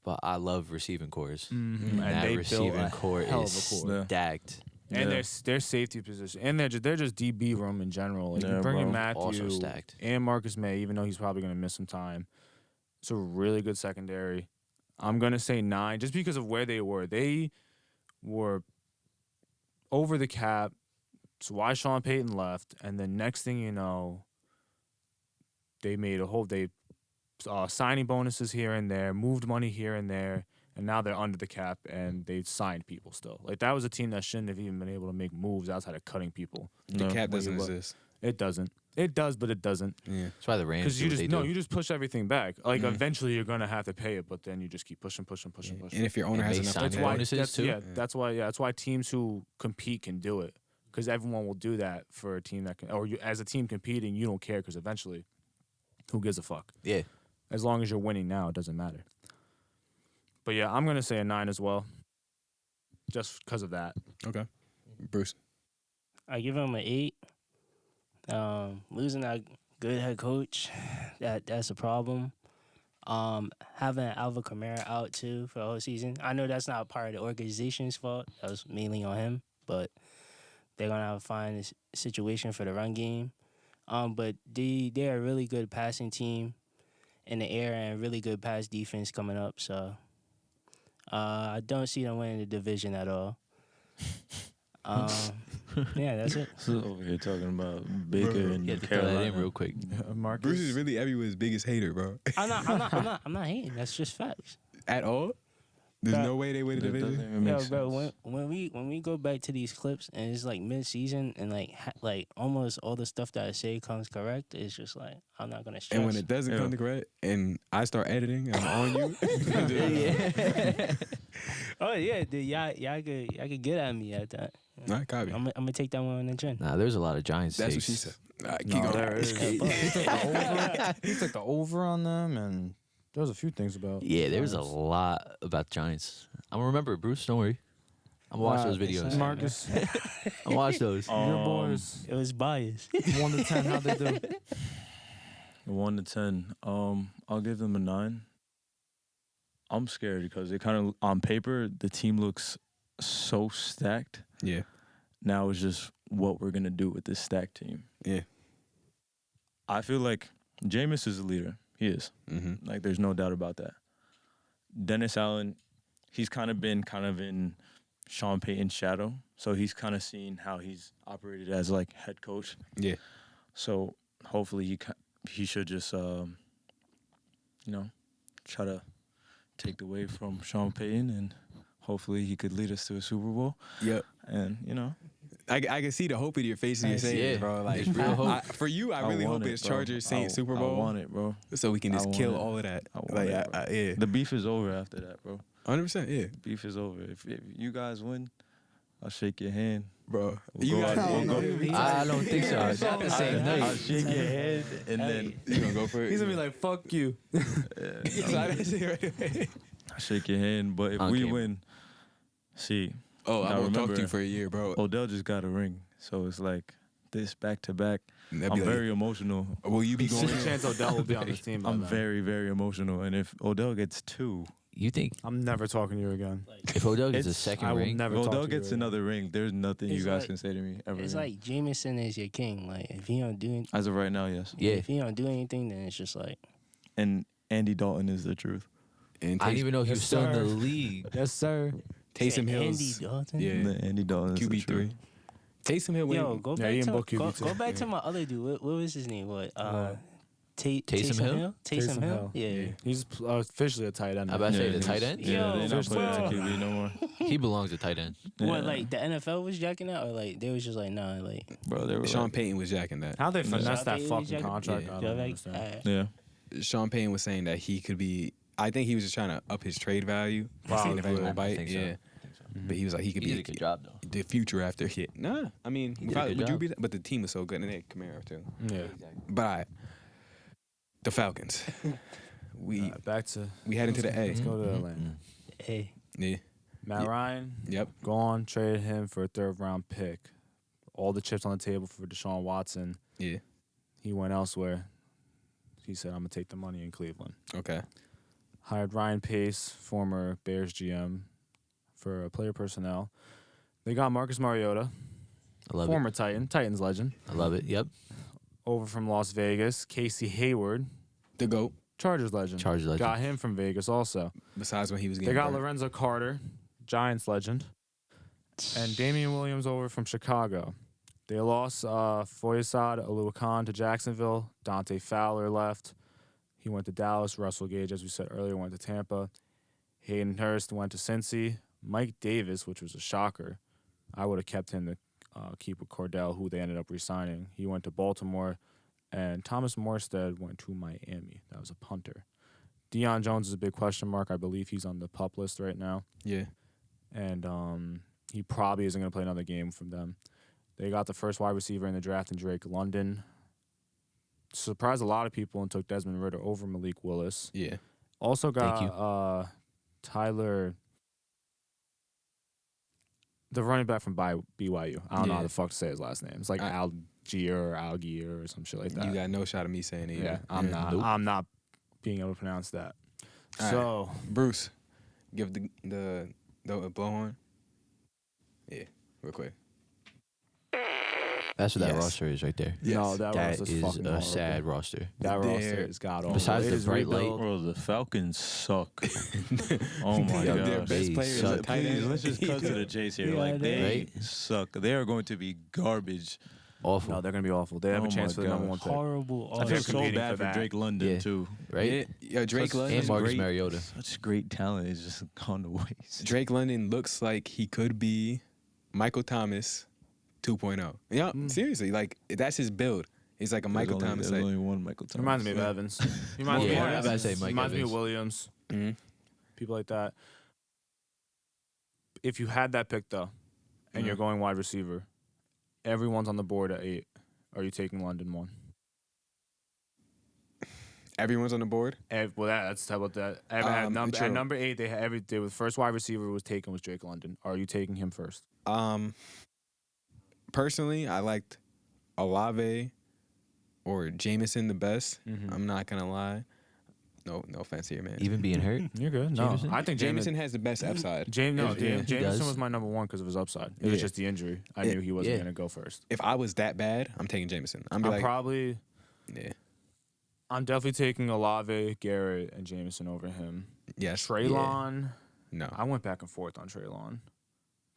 But I love receiving cores. and And that they built receiving a core hell of is a core. Yeah. stacked. And Yeah. their safety position, and they're just DB room in general. Like Yeah, you bring in bro. Also Matthew stacked. and Marcus May, even though he's probably gonna miss some time. It's a really good secondary. I'm gonna say 9, just because of where they were. They were over the cap. It's why Sean Payton left, and then next thing you know, they made signing bonuses here and there, moved money here and there, and now they're under the cap and they signed people still. Like that was a team that shouldn't have even been able to make moves outside of cutting people. The No. cap When you doesn't look- exist. It doesn't. It does, but it doesn't. Yeah. That's why the Rams Because do you what just they no, do. you just push everything back. Like Mhm. eventually you're gonna have to pay it, but then you just keep pushing. And if your owner And has they enough sign to That's the pay, why. bonuses That's, too? yeah, that's why. Yeah, that's why teams who compete can do it. Because everyone will do that for a team that can, or you as a team competing, you don't care because eventually, who gives a fuck? Yeah. As long as you're winning now, it doesn't matter. But yeah, I'm gonna say a 9 as well, just because of that. Okay. Bruce. I give him an 8. Losing that good head coach, that's a problem. Having Alvin Kamara out too for the whole season. I know that's not part of the organization's fault. That was mainly on him, but they're gonna have to find a situation for the run game. But they're a really good passing team in the air and really good pass defense coming up. So I don't see them winning the division at all. Yeah, that's it. So over here talking about Baker and You have to throw that Carolina. in real quick. Marcus, Bruce is really everyone's biggest hater, bro. I'm not hating. That's just facts. At all? There's Bro. no way they win the That doesn't division. even make Yo, sense. bro, when we go back to these clips and it's like mid-season and like almost all the stuff that I say comes correct, it's just like I'm not gonna stress. And when it doesn't Yeah. come to correct, and I start editing, and I'm on you. Oh yeah, dude, y'all could get at me at that. All right, copy. I'm gonna take that one on the chin. Nah, there's a lot of Giants That's what takes. she said. All right, keep No, going. there is. Okay. He took the over on them, and there was a few things about. Yeah, there's a Giants. lot about the Giants. I'm gonna remember it, Bruce. Don't worry. I'm gonna watch those videos. Marcus, I'll watch those. your boys, It was biased. 1 to 10, how'd they do? 1 to 10. I'll give them a 9. I'm scared because it kind of on paper the team looks so stacked. Yeah. Now it's just what we're gonna do with this stacked team. Yeah. I feel like Jameis is a leader. He is. Mm-hmm. Like there's no doubt about that. Dennis Allen, he's kind of been in Sean Payton's shadow, so he's kind of seen how he's operated as like head coach. Yeah. So hopefully he should just try to take away from Sean Payton, and hopefully he could lead us to a Super Bowl. Yep. And, you know. I can see the hope in your face when you're saying it, bro. Like, It's real hope. For you, I really hope it's Chargers Saints Super Bowl. I want it, bro. So we can just kill all of that. I want Like, it, bro. yeah. The beef is over after that, bro. 100%, yeah. Beef is over. If you guys win, I'll shake your hand. Bro. We'll go out. I don't think so. It's not the same I'll night. shake your hand, and then You gonna go for it? He's gonna be like, "Fuck you." I'll shake your hand. But if On we camera. win, see, Oh, Now I'm gonna talk remember- to you for a year, bro. Odell just got a ring. So it's like this back to back. That'd I'm be like, very emotional. will you be going? There's a chance Odell will be on this team. by I'm then. very, very emotional. And if Odell gets 2, You think I'm never talking to you again. if Odell gets a It's- second I will ring, never if talk Odell to you gets again. another ring, there's nothing It's you guys like- can say to me ever It's again. like Jameson is your king. Like if he don't do As of right now, yes. yeah, if he don't do anything, then it's just like And Andy Dalton is the truth. And I didn't even know he Yes, was still in the sir. league. Yes, sir. Taysom Andy Hill's. Dalton. Yeah. Andy Dalton is the QB3. truth. Taysom Hill. Yo, go Yeah, back he to in book go, QB too. go back to my other dude. What was his name? What? Taysom Hill? Taysom Hill. Yeah. He's officially a tight end. I about to say Yeah, the tight end. Yeah, Yo, they're not putting him bro. at QB no more. He belongs to tight end. What? Yeah. Like the NFL was jacking that, or like they was just like, nah, like. Bro, they were Sean like, Payton was jacking that. How they Yeah. finesse that Sean Payton fucking was contract? yeah. I Yo, don't like, understand. yeah. Sean Payton was saying that he could be. I think he was just trying to up his trade value. Wow, Seeing if anyone I will bite. think so. Yeah. But he was like he could He be did a good job though. the future after hit. Nah, I mean, He did a good would you job. be? But the team was so good, and they had Kamara too. Yeah. But the Falcons, we Back to head into the A. let's go to Atlanta. Hey, Yeah. Matt Yeah. Ryan, Yep. gone. Traded him for a 3rd-round pick. All the chips on the table for Deshaun Watson. Yeah. He went elsewhere. He said, "I'm gonna take the money in Cleveland." Okay. Hired Ryan Pace, former Bears GM, for player personnel. They got Marcus Mariota, I love former Titans legend, it. I love it. Yep. over from Las Vegas. Casey Hayward, The GOAT. Chargers legend. Chargers legend. Got him from Vegas also. Besides when he was They getting got burnt. Lorenzo Carter, Giants legend, and Damian Williams over from Chicago. They lost Foyesade Oluwakan to Jacksonville. Dante Fowler left. He went to Dallas. Russell Gage, as we said earlier, went to Tampa. Hayden Hurst went to Cincy. Mike Davis, which was a shocker. I would have kept him to keep with Cordell, who they ended up re-signing. He went to Baltimore. And Thomas Morstead went to Miami. That was a punter. Deion Jones is a big question mark. I believe he's on the PUP list right now. Yeah. And he probably isn't going to play another game from them. They got the first wide receiver in the draft in Drake London. Surprised a lot of people and took Desmond Ridder over Malik Willis. Yeah. Also Thank you. got Tyler, the running back from BYU. I don't know how Yeah. the fuck to say his last name. It's like Algier or Algier or some shit like that. You got no shot of me saying it. Yeah, I'm not. Nope. I'm not being able to pronounce that. All So Bruce, give the blowhorn. Yeah, real quick. That's what that Yes. roster is right there. no, that That roster is fucking a horrible. sad roster. That They're- roster is god awful. Besides It the is bright light- rebuilt. Bro, the Falcons suck. Oh my Yo, god. Their best They player is a suck. tight Please, end. let's just cut to the chase here. Yeah, Like they Right? suck. They are going to be garbage. Awful. No, they're gonna be awful. They have Oh a chance my for the number gosh. one pick. horrible. I feel they're so competing bad for for that. Drake London Yeah. too. right? Yeah, Drake Such- London. And Marcus great- Mariota. Such great talent is just gone to waste. Drake London looks like he could be Michael Thomas 2.0. Yeah, seriously, like that's his build. He's like a Michael Thomas. There's Like, only one Michael Thomas. Reminds me of Evans. He reminds me Yeah, of I was about to say Evans. Mike Reminds me of Evans. Williams. mhm. People like that. If you had that pick though, and you're going wide receiver, everyone's on the board at 8. Are you taking London 1? Everyone's on the board. Well, that's how about that. At true. number 8, the first wide receiver was taken was Drake London. Are you taking him first? Personally, I liked Olave or Jameson the best. Mhm. I'm not gonna lie. No offense here, man. Even being hurt. You're good. Jameson? I think Jameson has the best upside. Jameson does. was my number 1 because of his upside. It was Yeah. just the injury. I Yeah. knew he wasn't Yeah. going to go first. If I was that bad, I'm taking Jameson. I'm I'm like, yeah, I'm definitely taking Olave, Garrett, and Jameson over him. yes, Traylon, no. I went back and forth on Traylon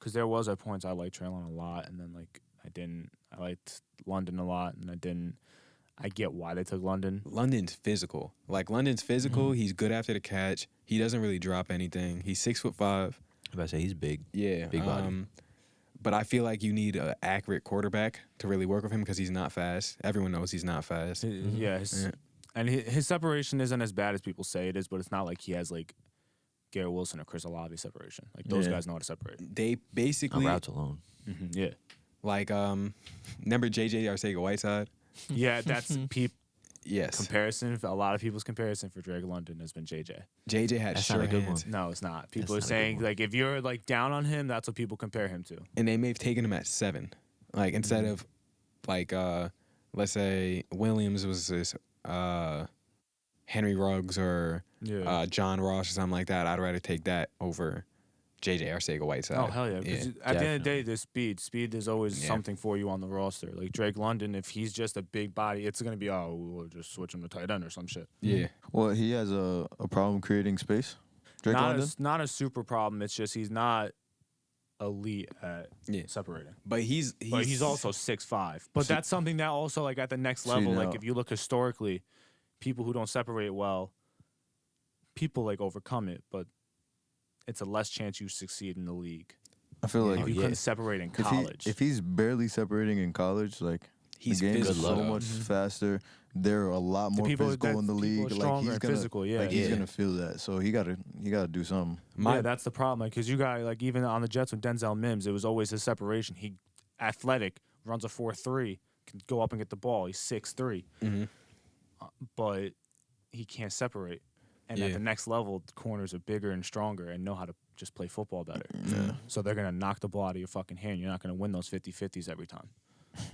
because there was at points I liked Traylon a lot, and then like I didn't. I liked London a lot, and I didn't. I get why they took London. London's physical. Like London's physical. He's good after the catch. He doesn't really drop anything. He's 6'5". I'm about to say he's big. Yeah, Big body. But I feel like you need an accurate quarterback to really work with him because he's not fast. Everyone knows he's not fast. Yeah, and his separation isn't as bad as people say it is, but it's not like he has like Garrett Wilson or Chris Olave separation. Like those guys know how to separate. They basically On routes alone. Yeah, like remember JJ Arcega-Whiteside? yeah, that's Yes. comparison. A lot of people's comparison for Drake London has been JJ. JJ had That's sure not a good hands. one. No, it's not. People That's are not a good saying one. like if you're like down on him, that's what people compare him to. And they may have taken him at 7. Like instead of like let's say Williams was this Henry Ruggs or John Ross or something like that. I'd rather take that over JJ Arcega-Whiteside. Oh hell yeah! 'Cause at the end of the day, there's speed. Speed is always something for you on the roster. Like Drake London, if he's just a big body, it's gonna be we'll just switch him to tight end or some shit. Yeah. Well, he has a problem creating space. Drake London. Not a super problem. It's just he's not elite at Yeah. separating. But he's also 6'5". But that's something that also like at the next level, like now- if you look historically, people who don't separate well, people like overcome it, but it's a less chance you succeed in the league. I feel like If you couldn't separate in college. if he's barely separating in college, like He's the game is physical. so much faster. They're a lot more physical in the league. People are Like stronger he's and gonna, physical, yeah. like he's gonna feel that. So he gotta do something. Yeah, that's the problem. Like, because you got like even on the Jets with Denzel Mims, it was always his separation. He athletic, runs a 4.3, can go up and get the ball. He's 6'3", but he can't separate. And at the next level, the corners are bigger and stronger and know how to just play football better. Yeah. So they're gonna knock the ball out of your fucking hand. You're not gonna win those 50-50s every time.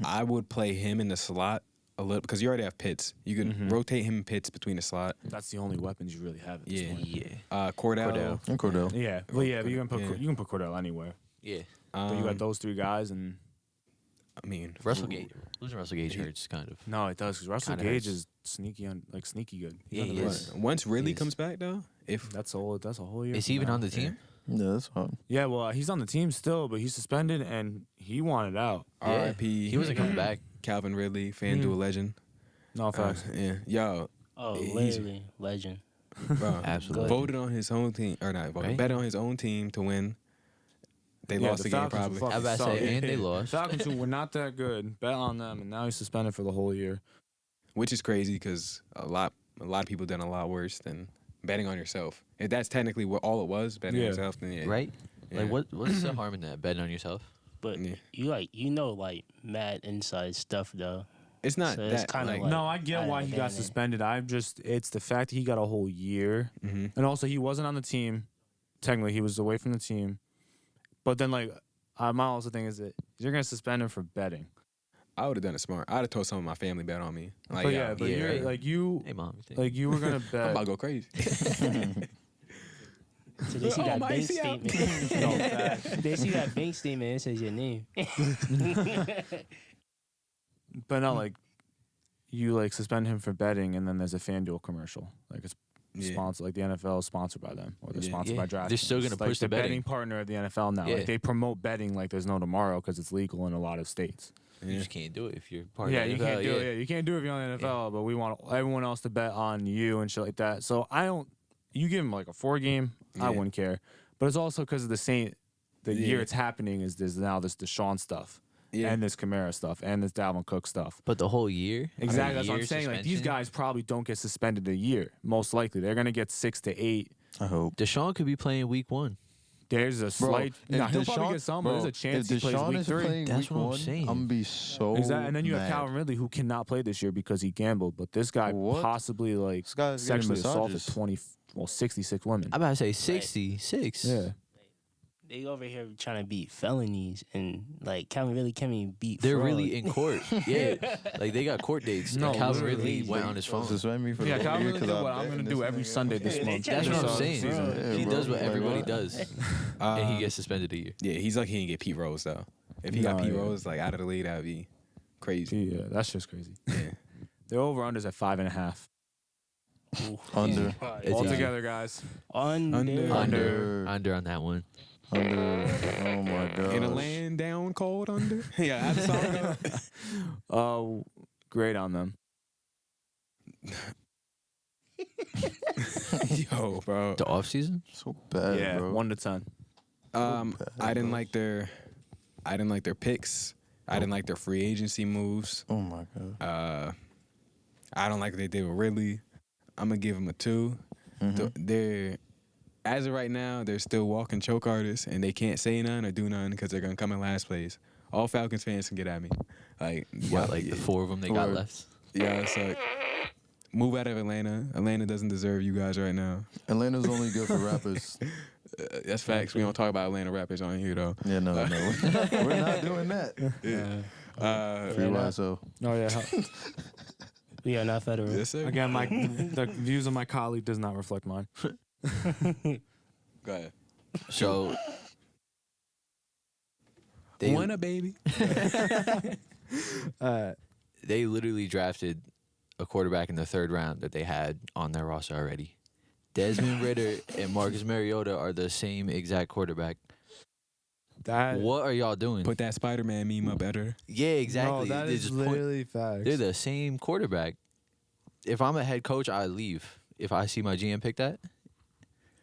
I would play him in the slot a little because you already have Pitts. You can rotate him and Pitts between the slot. That's the only weapons you really have at this point. Yeah. Cordell. And Cordell. Yeah, well, yeah, but you can put Cordell anywhere. Yeah. But you got those three guys, and I mean, Russell Gage. Losing Russell Gage hurts kind of. no, it does because Russell Kinda Gage hurts. is sneaky good. Yeah, he is. Once Ridley He is. comes back though, if That's a whole year. Is he from even now. on the team? Yeah, that's fine. Yeah, well, he's on the team still, but he's suspended and he wanted out. Yeah. R.I.P. He wasn't coming back. Calvin Ridley, FanDuel legend. No facts. Yeah, yo, Oh, He's- literally legend. bro, Absolutely. voted on his own team or not voted, Right? bet on his own team to win. They lost the game Falcons were probably. I was about to fucking say, suck. and they lost. Falcons who were not that good, bet on them, and now he's suspended for the whole year. Which is crazy because a lot of people done a lot worse than betting on yourself. If that's technically what all it was, betting on Yeah. yourself, then yeah. Right? Yeah. Like, what's the harm in that? Betting on yourself? But Yeah. you like mad inside stuff though. It's not So it's that kinda like, like- No, I get I why he got understand it. suspended. It's the fact that he got a whole year, Mhm. and also he wasn't on the team. Technically, he was away from the team. But then, like, my also thing is that you're gonna suspend him for betting. I would have done it smart. I'd have told some of my family bet on me. Like, But yeah, but yeah, you're right. like you Hey, mom. you were gonna I'm bet. about to go crazy. So they see that my bank ACL. statement. No, facts. They see that bank statement. It says your name. But no, like you like suspend him for betting, and then there's a FanDuel commercial. Like it's Yeah. sponsored, like the NFL is sponsored by them, or they're Yeah. sponsored Yeah. by DraftKings. They're still gonna Like push the betting. partner of the NFL now. Yeah. Like they promote betting like there's no tomorrow because it's legal in a lot of states. You Yeah. just can't do it if you're part Yeah, of the you NFL. can't do it. Yeah, you can't do it if you're on the NFL. But we want everyone else to bet on you and shit like that. So I don't. You give him like a 4 game, I Yeah. wouldn't care. But it's also because of the Yeah. year it's happening is there's now this Deshaun stuff. Yeah. And this Kamara stuff and this Dalvin Cook stuff. But the whole year? Exactly, A that's what I'm year saying. Like these suspension? guys probably don't get suspended a year. Most likely, they're gonna get 6 to 8. I hope. Deshaun could be playing week 1. There's a slight. Nah, he'll probably get some, but there's a chance if he plays Deshaun week is 3. playing That's week what I'm 1, saying. I'm gonna be so Exactly, and then you have mad. Calvin Ridley who cannot play this year because he gambled. But this guy What? possibly like This guy's getting sexually assaulted massages. 66 women. I'm about to say 66. Yeah. They over here trying to beat felonies, and like Calvin really can't even beat. They're fraud. really in court. Yeah. Like they got court dates. No, and Calvin literally. Ridley went on his phone. Suspend me for Yeah, the whole Calvin year Ridley 'cause did what I'm I'm gonna betting do this every nigga. Sunday this month. That's what I'm So, saying. season. Yeah, He bro. does what Like, everybody what? does. Uh, And he gets suspended a year. Yeah, he's lucky he didn't get Pete Rose though. If he got No, Pete yeah. Rose like out of the league, that'd be crazy. Yeah, that's just crazy. Yeah. Their over-unders at 5.5. Under. It's All easy. together, guys. Under. Under on that one. Under. Oh my god. In a land down cold under. Yeah, that's the song. Great on them. Yo, bro. The offseason? So bad, Yeah, bro. 1 to 10. I didn't like their picks. I didn't like their free agency moves. Oh my god. I don't like what they did with Ridley. I'm gonna give them a 2. They're as of right now, they're still walking choke artists, and they can't say none or do none because they're gonna come in last place. All Falcons fans can get at me. Like What, like the 4 of them they got Word. left? Yeah, it's like move out of Atlanta. Atlanta doesn't deserve you guys right now. Atlanta's only good for rappers. That's facts. We don't talk about Atlanta rappers on here though. Yeah, no. We're not doing that. Free YSO. Oh, yeah. We are not federal. Yes, sir. Again, the views of my colleague does not reflect mine. Go ahead. So they Wanna baby. they literally drafted a quarterback in the 3rd round that they had on their roster already. Desmond Ridder and Marcus Mariota are the same exact quarterback. What are y'all doing? Put that Spider-Man meme up better. Yeah, exactly. No, that They is just literally facts. they're the same quarterback. If I'm a head coach, I leave. If I see my GM pick that,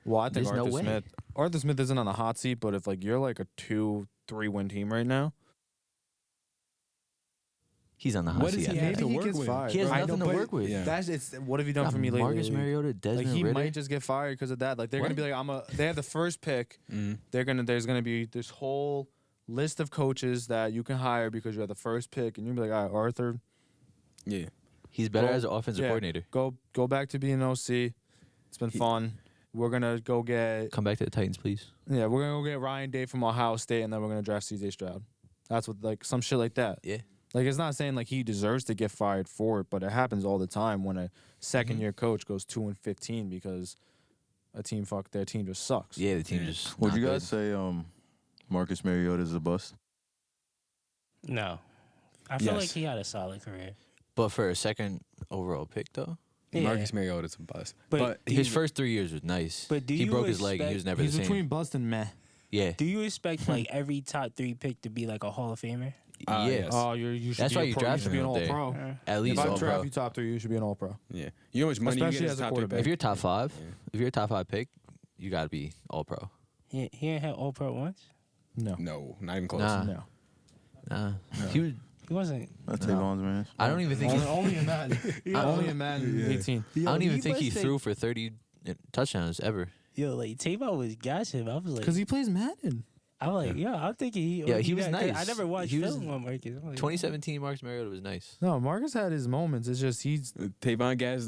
Well, I think There's no Arthur way. Smith. Arthur Smith isn't on the hot seat, but if like you're like a 2-3 win team right now, he's on the hot What does seat. he after have that. to maybe he work gets with? fired. He has I nothing know, to but work with. Yeah. That's it's. What have you done for me lately? Marcus Mariota, Like Desmond he Ridder. might just get fired because of that. Like they're What? gonna be like, They have the first pick. There's gonna be this whole list of coaches that you can hire because you have the first pick, and you'll be like, all right, Arthur, Yeah. He's better Go- as an offensive yeah. coordinator. go back to being OC. It's been fun. We're gonna go get Come back to the Titans, please. we're gonna go get Ryan Day from Ohio State, and then we're gonna draft CJ Stroud. That's what like some shit like that. Yeah. Like it's not saying like he deserves to get fired for it, but it happens all the time when a second year coach goes 2-15 because their team just sucks. Yeah, the team just. Would not you guys good. say Marcus Mariota is a bust? No. I feel Yes. like he had a solid career. But for a 2nd overall pick, though, Yeah. Marcus Mariota's a bust. But his first 3 years was nice. But do he you broke his leg and he was expect- never He's the same. between bust and meh. Yeah. do you expect like every top 3 pick to be like a Hall of Famer? Yeah. yes. Oh, you should That's be why a you pro. drafted You should be an him all up pro. At If least I all draft pro. you top 3, you should be an all pro. Yeah. You know how much money you Especially get as as a top 3 quarterback. If pick? you're top 5, if you're a top 5 pick, you got to be all pro. He ain't had All Pro once. No. No, not even close. Nah. No. Nah. He was, He wasn't. That's No. Tavon's man. I don't even think he, Only in Madden. Only in Madden 18. I don't even think he must threw for 30 touchdowns ever. Yo, like Tavon was gassing. I was like, Because he plays Madden. I'm like, yo, I'm thinking he. Yeah, he was got- 'cause nice. I never watched He was- film on Marcus. I'm like, 2017 Marcus Mariota was nice. No, Marcus had his moments. It's just he's Tavon Gas,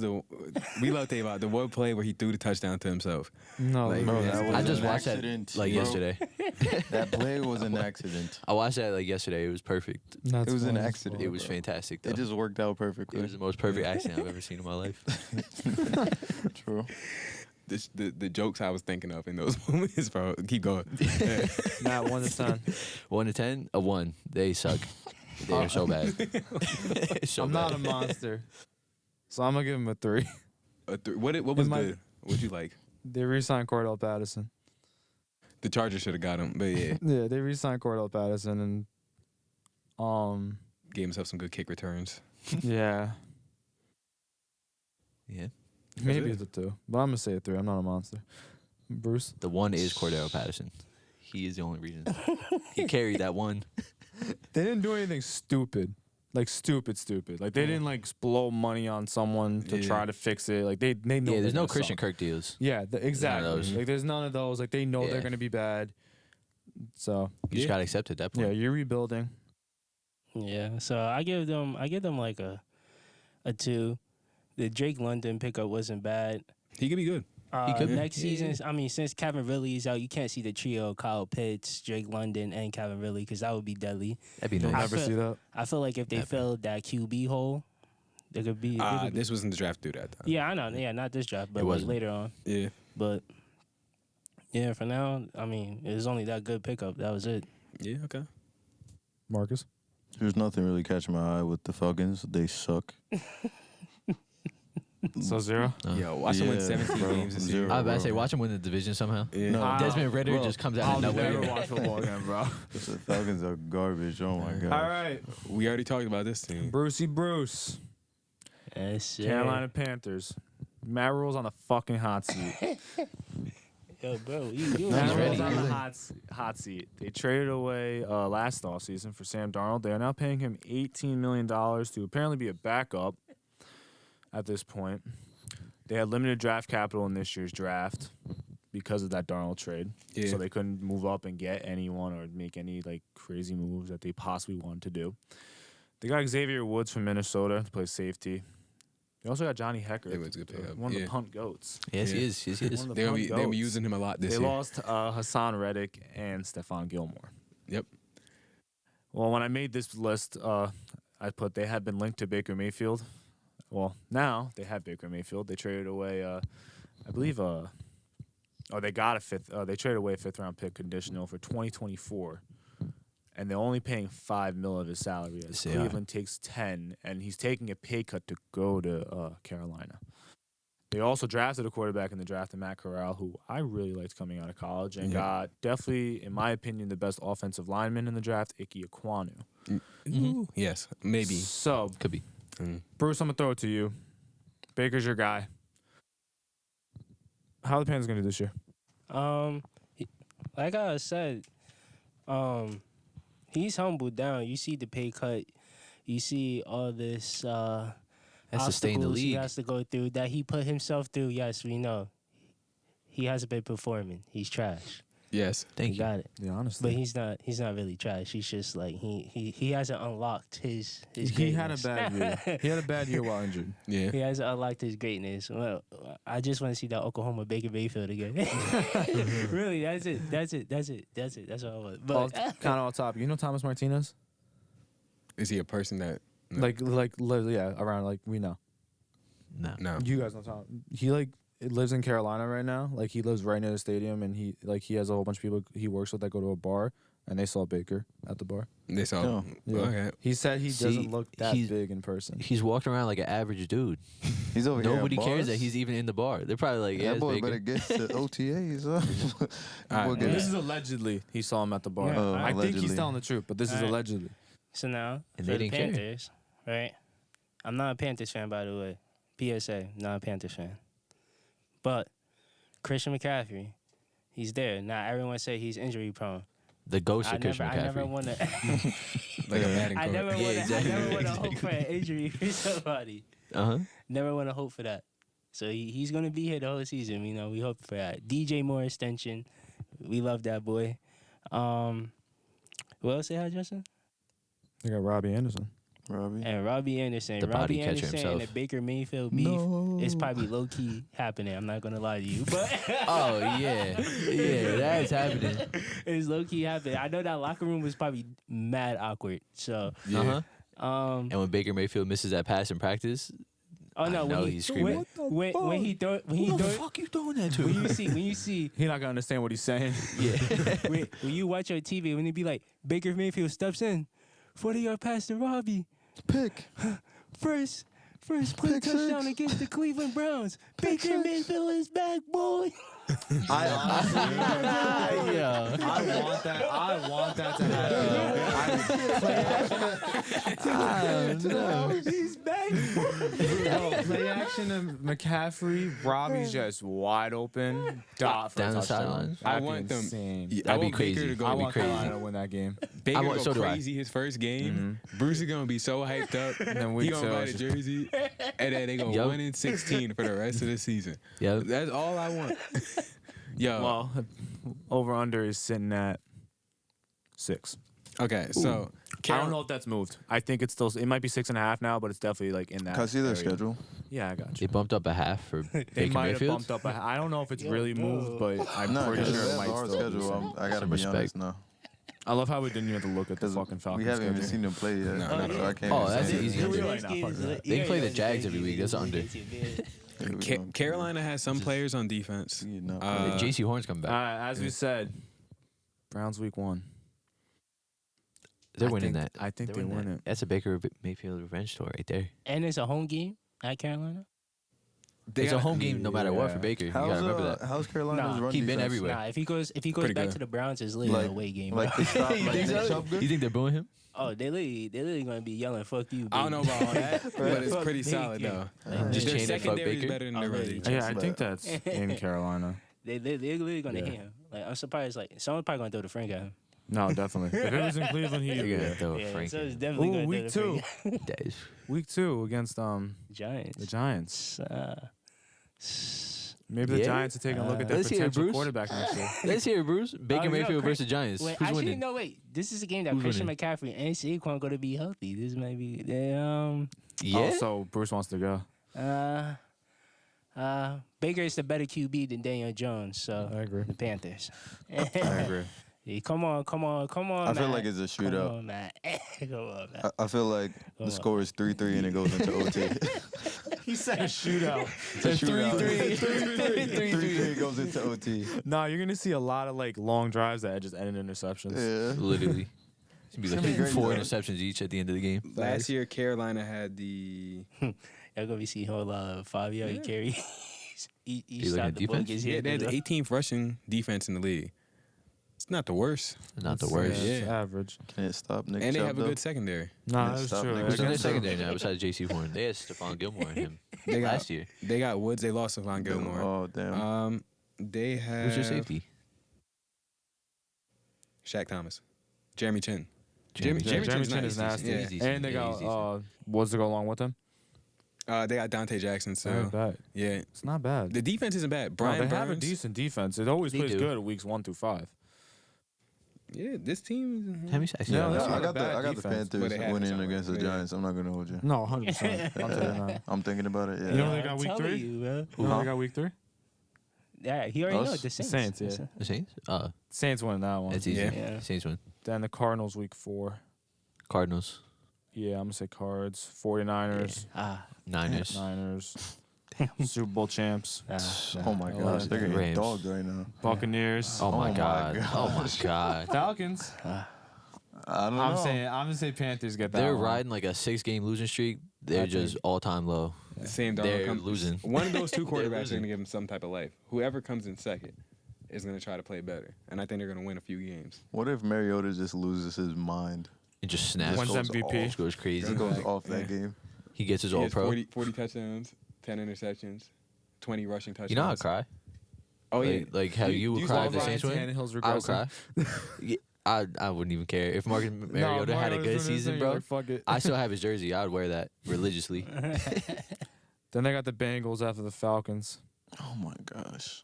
we love Tavon. The one play where he threw the touchdown to himself. no. Like, Bro, Yeah. that was I just an watched accident, that like bro. yesterday. That play was an accident. I watched that like yesterday. It was perfect. That's It was an funny as accident. fuck. It was fantastic. Though. It just worked out It perfectly. was the most perfect accident I've ever seen in my life. True. The jokes I was thinking of in those moments, bro. Keep going. Matt, 1 to 10. 1 to 10, a 1. They suck. They're so bad. So I'm bad. not a monster. So I'm going to give him a 3. What was might- good? What'd you like? They re-signed Cordell Patterson. The Chargers should have got him, but yeah, Yeah, they re-signed Cordell Patterson and gave himself some good kick returns. yeah, Yeah. maybe it. it's a 2. But I'm going to say a 3. I'm not a monster. Bruce? The 1 is Cordell Patterson. He is the only reason. He carried that 1. They didn't do anything stupid. Like stupid. Like they didn't like blow money on someone to Yeah. try to fix it. Like they know. Yeah, there's they're no gonna Christian suck. Kirk deals. Yeah, exactly. those. Like there's none of those. Like they know Yeah. they're gonna be bad. So You just got to accept it at that point. yeah, you're rebuilding. Yeah, so I give them like a 2. The Drake London pickup wasn't bad. He could be good. could be. Next Yeah, season, I mean, since Kevin Ridley's out, you can't see the trio: Kyle Pitts, Drake London, and Kevin Ridley, because that would be deadly. That'd be You'll nice. never see that. I feel like if they filled that QB hole, they could be. they could be- This wasn't the draft to do that. Though. yeah, I know. Yeah, not this draft, but It like wasn't. later on. Yeah. But yeah, for now, I mean, it was only that good pickup. That was it. Yeah. Okay. Marcus. There's nothing really catching my eye with the Falcons. They suck. So 0. Yo, watch him win Yeah, 17 bro. games this year. Zero. I was about to say, bro. watch him win the division somehow. Yeah. No. Desmond Ridder bro, just comes out I'll of never nowhere. watch football again, bro. The Falcons are garbage. Oh my god. All right, We already talked about this team. Brucey Bruce. Yes, Carolina Panthers. Matt Rule's on the fucking hot seat. Yo, bro, you Matt He's Rule's ready. on the hot seat. They traded away last offseason for Sam Darnold. They are now paying him $18 million to apparently be a backup at this point. They had limited draft capital in this year's draft because of that Darnold trade. Yeah. So they couldn't move up and get anyone or make any like crazy moves that they possibly wanted to do. They got Xavier Woods from Minnesota to play safety. They also got Johnny Hecker, It was a good pickup. one of the Yeah. punt goats. Yes, he Yeah. is. Yes, he is. One of the They'll punt be they'll be goats. using him a lot this They year. lost Hassan Reddick and Stephon Gilmore. Yep. Well, when I made this list, I put they had been linked to Baker Mayfield. Well, now they have Baker Mayfield. They traded away, I believe, they got a fifth. They traded away a fifth-round pick conditional for 2024, and they're only paying $5 million of his salary. As Yes, they are. Cleveland takes 10, and he's taking a pay cut to go to Carolina. They also drafted a quarterback in the draft, Matt Corral, who I really liked coming out of college, and got definitely, in my opinion, the best offensive lineman in the draft, Ike Ekwonu. Yes, maybe. So, Could be. Bruce, I'm gonna throw it to you. Baker's your guy. How are the Panthers gonna do this year? Like I said, he's humbled down. You see the pay cut. You see all this Has to stay in the obstacles he league. has to go through that he put himself through. Yes, we know. He hasn't been performing. He's trash. Yes. You Thank you. got it. Yeah, But honestly. he's not really trash. He's just like he hasn't unlocked his He had a greatness. bad year. He had a bad year while injured. Yeah. He hasn't unlocked his greatness. Well, I just want to see that Oklahoma Baker Mayfield again. Really, that's it. That's all I want. But Kind of off topic. You know Thomas Martinez? Is he a person that? No. Like, yeah, around like we know. No. You guys know Tom. He lives in Carolina right now. Like he lives right near the stadium, and he has a whole bunch of people he works with that go to a bar, and they saw Baker at the bar. They saw. No. Yeah. Okay. He said he See, doesn't look that he's- big in person. He's walking around like an average dude. He's over here. at Nobody cares bars. that he's even in the bar. They're probably like, yeah, That it's boy Baker. better get to OTAs. Huh? Alright, Boy, get This it. is allegedly he saw him at the bar. Yeah. Oh, I think he's allegedly. telling the truth, but this is Alright. allegedly. So now, And for they the didn't care. Panthers, right? I'm not a Panthers fan, by the way. PSA, not a Panthers fan. But Christian McCaffrey, he's there. Now, everyone say he's injury prone. The ghost I of Christian never McCaffrey. want to. Like a Madden I card. never Yeah, want to. exactly. I never want to hope for an injury for somebody. Uh-huh. Never want to hope for that. So he's gonna be here the whole season. You know, we hope for that. DJ Moore extension, we love that boy. What else they had, Justin? They got Robbie Anderson. Robbie. And Robbie Anderson. The Robbie body catcher Anderson and the himself. Baker Mayfield beef No. is probably low key happening. I'm not gonna lie to you, but Oh, yeah. Yeah, that's happening. it's low key happening. I know that locker room was probably mad awkward. So, Yeah. Uh-huh. And when Baker Mayfield misses that pass in practice, oh no, I know when he's screaming. when he throw you doing that when you see He not gonna understand what he's saying. Yeah. when you watch on TV when they be like Baker Mayfield steps in, 40-yard pass to Robbie. Pick. First play Pick touchdown six. against the Cleveland Browns. Baker Mayfield is back, boy. I honestly, Yeah. I want that to happen. He's back. Play action of McCaffrey. Robbie's just wide open. Dot for Down a the touchdown. sidelines. I That'd be want them. insane. Yeah, I That'd be want Baker crazy. to go. I That'd be want crazy. Carolina to win that game. Baker want- go so do I. crazy his first game. Bruce is gonna be so hyped up. And then He week gonna buy two. the jersey, and then they gonna Yup. win in 16 for the rest of the season. Yep. That's all I want. Yo. Well, over under is sitting at 6. Okay. So I don't know if that's moved. I think it's still. It might be 6.5 now, but it's definitely like in that. Can I see their area. schedule? Yeah, I got They you. bumped up a half for They Baker might have Mayfield. bumped up. I don't know if it's Yo, really bro. moved, but I'm No, pretty because sure it that's might our still be schedule. some. I gotta Some be respect. honest now. I love how we didn't even have to look at the Because fucking Falcons. we haven't even schedule. seen them play yet. No, so no. I can't Oh, even that's say an easy anything. under. Really not fucking that. They can play the Jags every week. That's an under. Yeah, we gonna- Carolina has some players on defense. you know, JC Horn's coming back. As we said, Browns week 1. They're I winning think- that. I think They're they winning win that. That's a Baker Mayfield revenge tour right there. And it's a home game at Carolina. It's a home game no matter what for Baker. You gotta remember that. How's Carolina's Nah, run he been defense? everywhere. Nah, if he goes Pretty back good. to the Browns, it's literally Like- a away game. Like bro. they stop, You like think they so? stop good? You think they're booing him? Oh, they literally gonna be yelling "fuck you." I don't know about all that, but it's Fuck pretty Baker. solid though. Just Their chanting fuck secondary is Baker. better than their Oh, run really? defense. Yeah, I think that's in Carolina. They're literally gonna Yeah. hit him. Like I'm surprised. Like someone's probably gonna throw the Frank at him. No, definitely. If it was in Cleveland, They're he gonna throw a Yeah, Frank. so it's in. definitely Ooh, gonna week throw the Frank. That is- week 2 against Giants. the Giants. S- Maybe the Yeah? Giants are taking a look at their Let's hear it, potential Bruce. quarterback next year. Let's hear it, Bruce. Baker no, Mayfield Chris- versus Giants. Wait, Who's actually, winning? no, wait. This is a game that Who's Christian winning? McCaffrey and Saquon gonna be healthy. This might be Yeah. Also, Bruce wants to go. Baker is the better QB than Daniel Jones, so I agree. the Panthers. I agree. Yeah, come on, I feel Matt. like it's a Come shootout. on, Matt. Come on, Matt. I feel like Come the on. score is 3-3 and it goes into OT. He said a shootout. It's a shootout. 3-3 goes into OT. No, you're gonna see a lot of like long drives that just end in interceptions. Yeah. Literally. It's gonna gonna be be like great, 4 though. interceptions each at the end of the game. Last year, Carolina had the Y'all gonna be seeing a whole lot of 5-yard carry. Each You looking time at the ball defense? gets yeah, hit. they had the 18th rushing defense in the league. It's not the worst, Not the It's, worst. it's Yeah. average. Can it stop Nick and they Chubb, have a though? good secondary. No, Yeah, that's stop true. niggas. Who's in their Against secondary now besides J.C. Horn? They had Stephon Gilmore and him They got last year. they got Woods. They lost Stephon Gilmore. Oh, damn. They have Who's your safety? Shaq Thomas, Jeremy Chin. Jeremy Jeremy Chin's Chin nice. is nasty. Yeah. He's decent. And they Yeah, got he's decent. Woods to go along with them. They got Dante Jackson. Not So bad. yeah, It's not bad. the defense isn't bad. No, Brian they have a Burns. decent defense. It always They plays do. good weeks 1 through 5. Yeah, this team. How many sacks? Yeah, Yeah, that's I not a got bad the defense, Panthers but they have winning something. against the Yeah. Giants. I'm not gonna hold you. No, 100%. I'll tell you now. I'm thinking about it. You Yeah. know they got I'm week telling 3? you, bro. You know they got week 3? Yeah, he already Us? knows the Saints. Saints, yeah. The Saints? Saints win that one. That's easy. Yeah. Yeah. Saints win. Then the Cardinals week 4. Cardinals. Yeah, I'm going to say Cards. 49ers. Niners. Niners. Super Bowl champs. Oh my Yeah. gosh, they're getting Rams. dogged right now. Buccaneers. Oh my my god. gosh. Oh my god. Falcons. I don't know. I'm gonna say Panthers get that. They're one. riding like a 6-game losing streak. They're I just think- all time low. The same They're dog losing. One of those two They're quarterbacks are losing. going to give them some type of life. Whoever comes in second is going to try to play better, and I think they're going to win a few games. What if Mariota just loses his mind? It just snaps. When's goes MVP? off. Just goes crazy. He goes back. off that Yeah. game. He gets his He all has pro. 40 touchdowns, 10 interceptions, 20 rushing touchdowns. You know I'd cry. Oh, yeah. Like how you would you cry saw if the Ryan Saints win. Tannehill's I would regressing. cry. Yeah, I wouldn't even care if Marcus Mariota had a good season, bro. Fuck it. I still have his jersey. I would wear that religiously. Then they got the Bengals after the Falcons. Oh my gosh.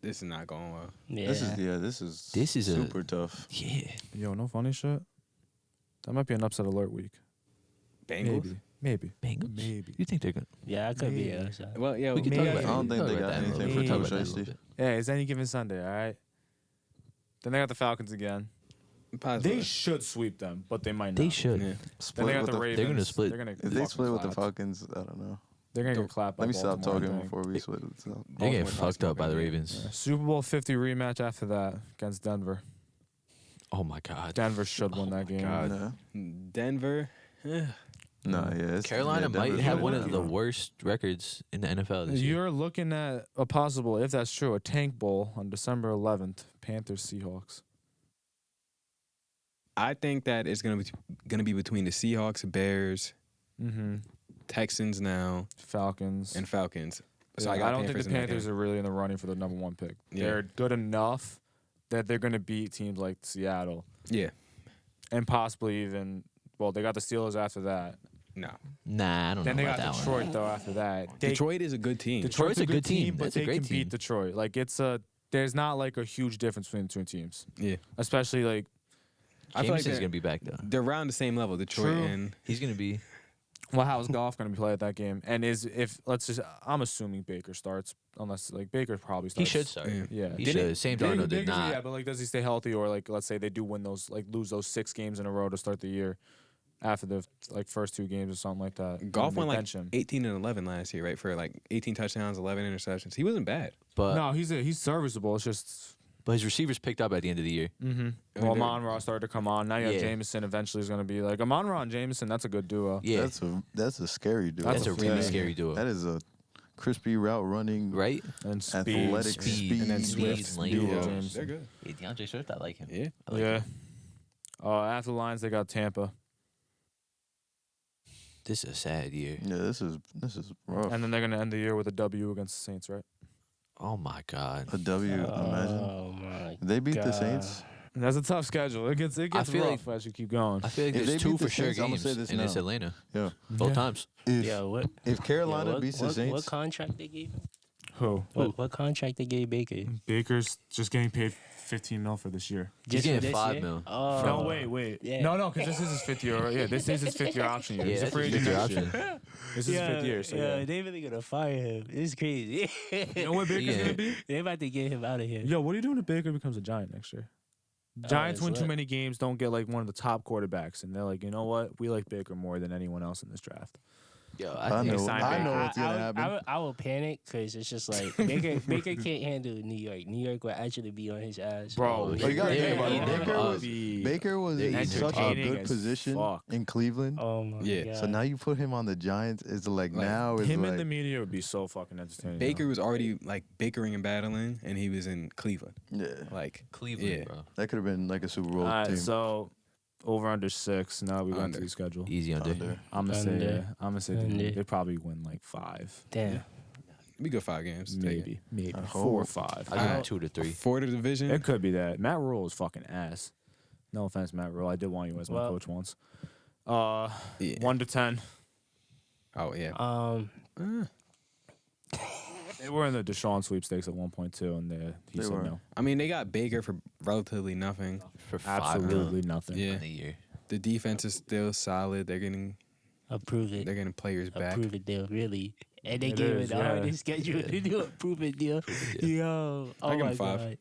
This is not going well. Yeah. This is This is a- super tough. Yeah. Yo, no funny shit. That might be an upset alert week. Bengals? Maybe. Bengals. Maybe. You think they're gonna? Yeah, I could be. So. Well, yeah, We can Maybe. talk about I that. don't think Talk they about got that in a anything little for bit. Tom Talk about that in a Shiesty. little bit. Yeah, it's any given Sunday, all right? Then they got the Falcons again. Possibly. They should sweep them, but they might not. They should. Yeah. Then Split they got with the the Ravens. They're gonna split. They're gonna If they fucking split with the clap. Falcons, I don't know. They're gonna get clapped. by Let me stop Baltimore, I talking think. before we split it. So. They're getting Baltimore fucked up by the probably Ravens. Yeah, Super Bowl 50 rematch after that against Denver. Oh my god. Denver should win that game. God. No, Denver. no, yeah. Carolina might Denver's have gonna one win of that the one. worst records in the NFL this year. You're looking at a possible, if that's true, a tank bowl on December 11th. Panthers Seahawks. I think that it's going to be between the Seahawks, Bears, Mm-hmm. Texans now, Falcons. and Falcons. So Yeah, I got don't think Panthers the in that Panthers game. are really in the running for the number 1 pick. Yeah. They're good enough that they're going to beat teams like Seattle Yeah. and possibly even. Well, they got the Steelers after that. No. Nah, I don't Then know they about got that Detroit one. though after that. Detroit is a good team. Detroit's a good team, but That's a they great can team. beat Detroit. Like there's not like a huge difference between the two teams. Yeah. Especially like I feel like Jameson's they're, gonna be back though. they're around the same level, Detroit True. and He's gonna be. well, how's Goff going to play at that game? And I'm assuming Baker starts unless like Baker probably He starts. should start. Yeah. Yeah. He Didn't- should. Sam Baker- Darnold did Baker's- not. Yeah, but like, does he stay healthy, or like, let's say they do win those, like, lose those 6 games in a row to start the year, after the like first 2 games or something like that? Golf They went like bench him. 18 and 11 last year, right? For like 18 touchdowns, 11 interceptions. He wasn't bad. But No, he's serviceable. It's just. his receivers picked up at the end of the year. Mm-hmm. I Well, mean, Amon-Ra started to come on. Now you have Yeah. Jameson. Eventually, is going to be like Amon-Ra and Jameson. That's a good duo. Yeah, That's a scary dude. That's that's a a really flag. scary duo. That is a crispy route running, Right? And athletic speed, And then Swift, lane. duo. Yeah, James. they're good. Yeah, DeAndre Swift, I like him. Yeah. I like Yeah. him. After the Lions, they got Tampa. This is a sad year. Yeah, this is rough. And then they're going to end the year with a W against the Saints, right? Oh my God. A W, imagine. Oh my. If they beat the God. Saints. That's a tough schedule. It gets feel rough as you keep going. I feel like If there's they two beat the for sure Saints, I'ma games, say this and it's now. Atlanta. Yeah. Both times. If, Yeah, what? if Carolina what, beats the Saints, What contract they gave him? Who? What contract they gave Baker? Baker's just getting paid $15 million for this year. He's for getting this $5 year? million. Oh. No, wait. Yeah. No, because this is his fifth year. Yeah, this is his fifth year option year. Yeah, He's a that's free his agent fifth year next year. option. This is his fifth year. So yeah. they really gonna fire him. It's crazy. You know what Baker's Yeah. gonna be? They about to get him out of here. Yo, what are you doing if Baker becomes a Giant next year? Giants it's win too lit. many games, don't get like one of the top quarterbacks, and they're like, you know what? We like Baker more than anyone else in this draft. Yo, I know sign what's gonna happen. I will panic because it's just like Baker can't handle New York. New York will actually be on his ass. Bro, you gotta think about it. They're Baker was They're in such a entertaining good as position fuck. in Cleveland. Oh my Yeah. god. So now you put him on the Giants. It's like now it's Him like in the media would be so fucking entertaining. Baker was already like bickering and battling, and he was in Cleveland. yeah, Like Cleveland, Yeah. bro. that could have been like a Super Bowl All right, team. so over under 6. Now we went Under. to the schedule. Easy under. Under. I'm gonna say Under. they probably win like 5, Damn. we go 5 games. Take it. maybe I 4 or hope. 5. I give him 2 to 3. For the division. It could be that. Matt Rule is fucking ass. No offense, Matt Rule. I did want you as my Well- coach once. Yeah. 1 to 10. Oh yeah. They were in the Deshaun sweepstakes at 1.2, and he They said were. no. I mean, they got Baker for relatively nothing. For 5 Absolutely nothing. Yeah. in a year. The defense is still solid. They're getting Approve it. they're getting players back. Approve it deal, really. And they It gave is, it the yeah. hardest schedule to do a prove it deal. Yo. Oh I give my him 5. god.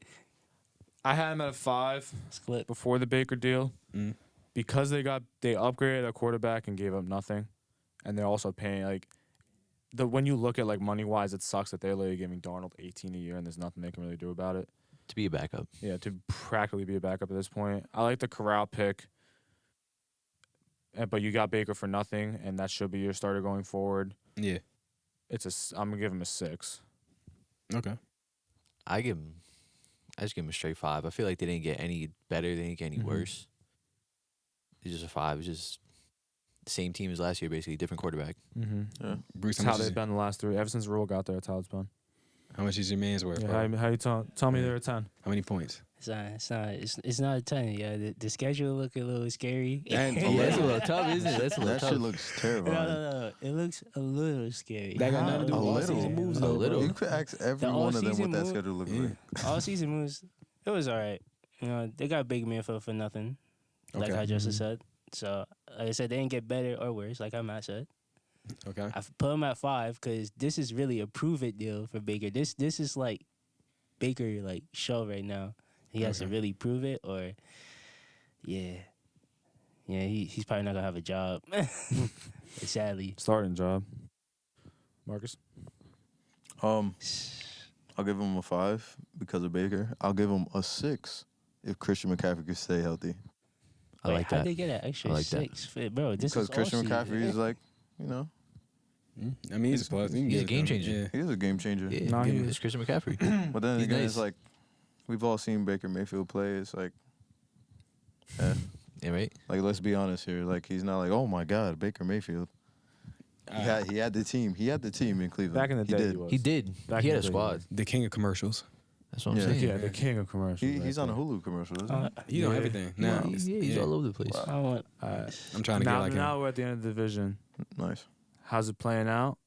I had him at a 5 Split. before the Baker deal Mm. because they upgraded a quarterback and gave up nothing, and they're also paying like when you look at like money wise, it sucks that they're literally giving Darnold 18 a year and there's nothing they can really do about it. To be a backup. Yeah, to practically be a backup at this point. I like the Corral pick, but you got Baker for nothing, and that should be your starter going forward. Yeah. I'm gonna give him a 6. Okay. I just give him a straight 5. I feel like they didn't get any better. They didn't get any Mhm. worse. It's just a 5. It's just the same team as last year, basically. Different quarterback. Mm-hmm. Yeah. Bruce, That's how they've been the last 3. Ever since Rule got there, that's how it's been. how much is your man's worth? Yeah, bro? how you tell me they're a 10? How many points? It's not a 10. Yeah, the schedule look a little scary. And- Yeah, that's a little tough, isn't it? That's a little That tough. shit looks terrible. No. It looks a little scary. That got nothing to do A with all little. season moves, A though. little. You could ask every The one of them all-season what that move- schedule looks Yeah. like. All season moves, it was all right. You know, they got big man for nothing, like Okay. I just said. So, like I said, they didn't get better or worse, like Matt said. Okay. I put him at 5 because this is really a prove it deal for Baker. This is like Baker like show right now. He has to Okay. really prove it, or yeah, he's probably not gonna have a job. Sadly, Starting job. Marcus? I'll give him a 5 because of Baker. I'll give him a 6 if Christian McCaffrey could stay healthy. I like how'd that. they get an extra I like that. 6? Bro, this Because is Christian all McCaffrey season. is like, you know, I mean, he's a plus. You can He's a give it game to him. changer. Yeah. he is a game changer. Yeah, No, give he him is. this Christian McCaffrey. But then He's again, nice. it's like we've all seen Baker Mayfield play. It's like, Yeah, right? like let's be honest here. Like he's not like, oh my God, Baker Mayfield. He had the team. He had the team in Cleveland. Back in the day, did. he was. He did. Back He in had a the day, squad. The king of commercials. That's what I'm Yeah. saying. Yeah, the king of commercials. He's on a Hulu commercial, isn't he? He's on Yeah. everything. Now, He's all over the place. I want. I'm trying to now, get like now him. we're at the end of the division. Nice. How's it playing out?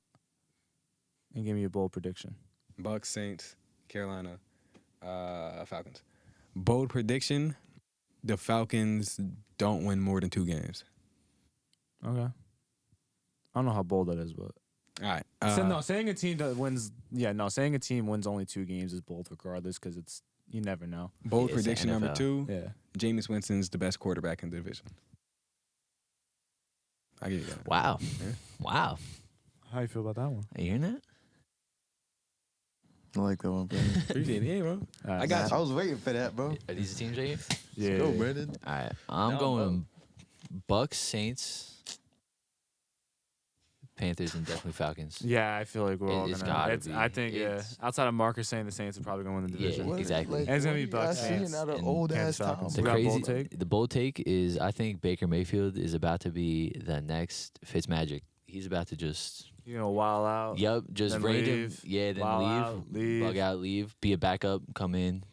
And give me a bold prediction. Bucks, Saints, Carolina, Falcons. Bold prediction: the Falcons don't win more than 2 games. Okay. I don't know how bold that is, but All right. saying a team that wins. Yeah, no, saying a team wins only 2 games is bold regardless because it's you never know. Bold Yeah, it's the prediction number NFL. 2: Yeah. Jameis Winston's the best quarterback in the division. I give you that. Wow. Yeah. Wow. How you feel about that one? Are you hearing that? I like that one, bro. Appreciate it, yeah, bro. I got I was waiting for that, bro. Are these the teams right here? Yeah. Go, Brandon. All right. I'm No, going Bucks, Saints. Panthers, and definitely Falcons. Yeah, I feel like we're all It's gonna. gotta be. I think It's- outside of Marcus saying the Saints are probably gonna win the division. Yeah, exactly. And it's gonna be what are you Bucks, guys seeing Saints, out of and old Panthers, ass Tom? Falcons. The We got crazy, bold take? the bold take is I think Baker Mayfield is about to be the next Fitzmagic. He's about to just, You know, wild out. just then random, leave, then wild leave, out, leave. bug out, leave, be a backup, come in,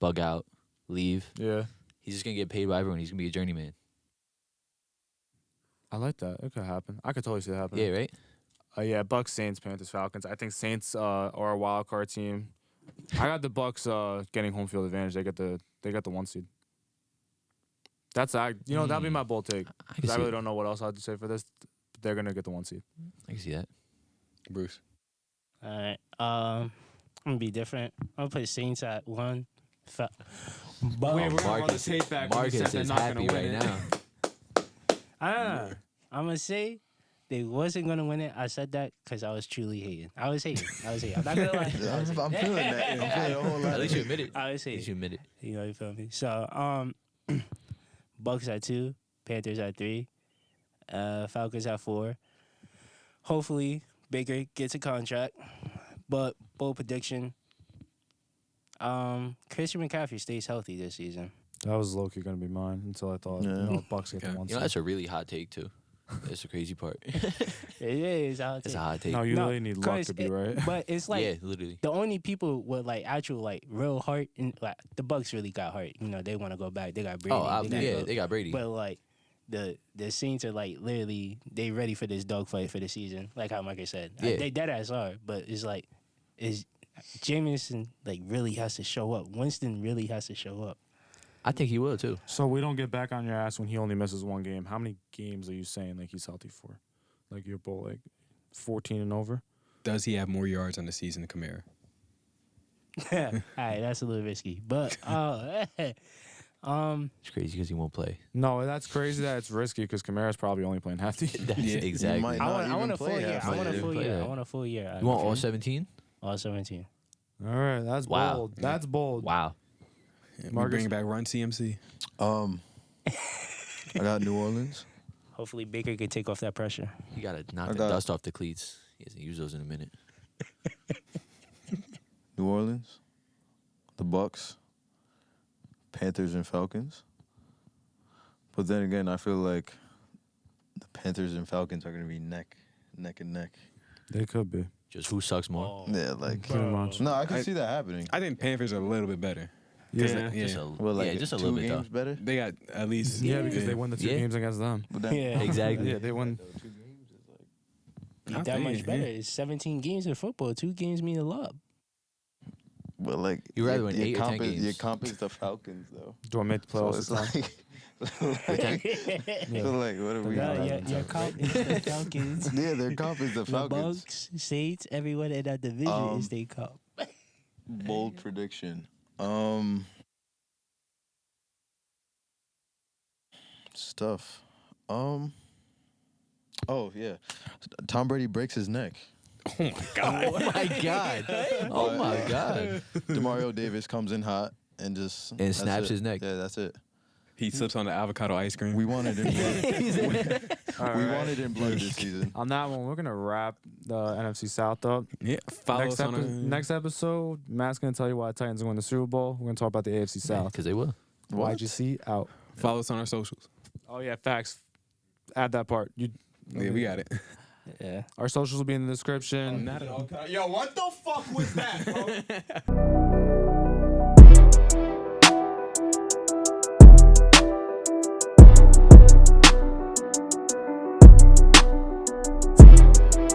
bug out, leave. Yeah, He's just gonna get paid by everyone. He's gonna be a journeyman. I like that. It could happen. I could totally see that happening. Yeah, right. Yeah, Bucks, Saints, Panthers, Falcons. I think Saints are a wild card team. I got the Bucks getting home field advantage. They got the 1 seed. That'll be my bold take. I can 'Cause I see really it. don't know what else I'd say for this. But they're gonna get the 1 seed. I can see that. Bruce. All right. I'm gonna be different. I'm gonna put Saints at 1. Wait, we're gonna run the Marcus, tape back when he said Marcus they're is not happy gonna win right it. now. I'm gonna say they wasn't gonna win it. I said that because I was truly hating. I was hating. I'm not gonna lie. I'm feeling that. I'm feeling a whole lot. At least you admit it. I was At least you hating. admit it. You know, you feel me? So, Bucks at 2, Panthers at 3, Falcons at 4. Hopefully, Baker gets a contract. But bold prediction: Christian McCaffrey stays healthy this season. That was low key gonna be mine until I thought Bucks get the Okay. 1 You know, seed. that's a really hot take too. That's the crazy part. It is. It's a hot take. No, you No, really need luck 'cause to be it- right. But it's like yeah, literally. the only people with like actual like real heart and like the Bucks really got heart. You know, they want to go back. They got Brady. They got Brady. But like the Saints are like literally they ready for this dogfight for the season. Like how Marcus said, Yeah. they dead ass are. But it's like is Jameson like really has to show up. Winston really has to show up. I think he will too. So we don't get back on your ass when he only misses 1 game. How many games are you saying like he's healthy for? Like you're both like 14 and over? Does he have more yards on the season than Kamara? All right, that's a little risky. But It's crazy because he won't play. No, that's crazy that it's risky because Kamara's probably only playing half the That's Yeah. exactly. might I not want even a full play year. half I want a of it. full Play year. that. I want a full year. You want all 17? all 17? All right, that's Wow. bold. That's bold. Wow. Yeah, we Marcus? bringing back Run CMC. I got New Orleans. Hopefully Baker can take off that pressure. You gotta knock I the got- dust off the cleats. He hasn't used those in a minute. New Orleans, the Bucks, Panthers, and Falcons. But then again, I feel like the Panthers and Falcons are going to be neck and neck. They could be. Just who sucks more? Yeah, like Pretty much. no, I can see that happening. I think Panthers are a little bit better. 'Cause, Yeah. Just a, Well, like just a 2 little bit games though. better. They got at least Yeah, because they won the 2 Yeah. games against them. But then, Yeah. Exactly. Yeah, they won. Not that much better. It's 17 games in football. 2 games mean a lot. But like You rather win your 8 or 10 comp is- games. Your comp is the Falcons though. Do I make the So playoffs it's this time? like, so like, what are we? Your comp is the Falcons. Yeah, their comp is the The Falcons. Bucks, Saints, everyone in that division is their comp. Bold prediction. Stuff. Oh yeah, Tom Brady breaks his neck. Oh my god. Oh my god. Demario Davis comes in hot and just And that's snaps it. his neck. Yeah, that's it. he slips on the avocado ice cream. We wanted in blood. All We right. wanted in blood this season. On that one, we're gonna wrap the NFC South up. Yeah, follow Next, us on next episode, Matt's gonna tell you why Titans are winning the Super Bowl. We're gonna talk about the AFC South. Because they will. What? YGC out. follow us on our socials. Oh yeah, facts. Add that part. Yeah, we got it. Yeah. Our socials will be in the description. Not at all. Yo, what the fuck was that, bro?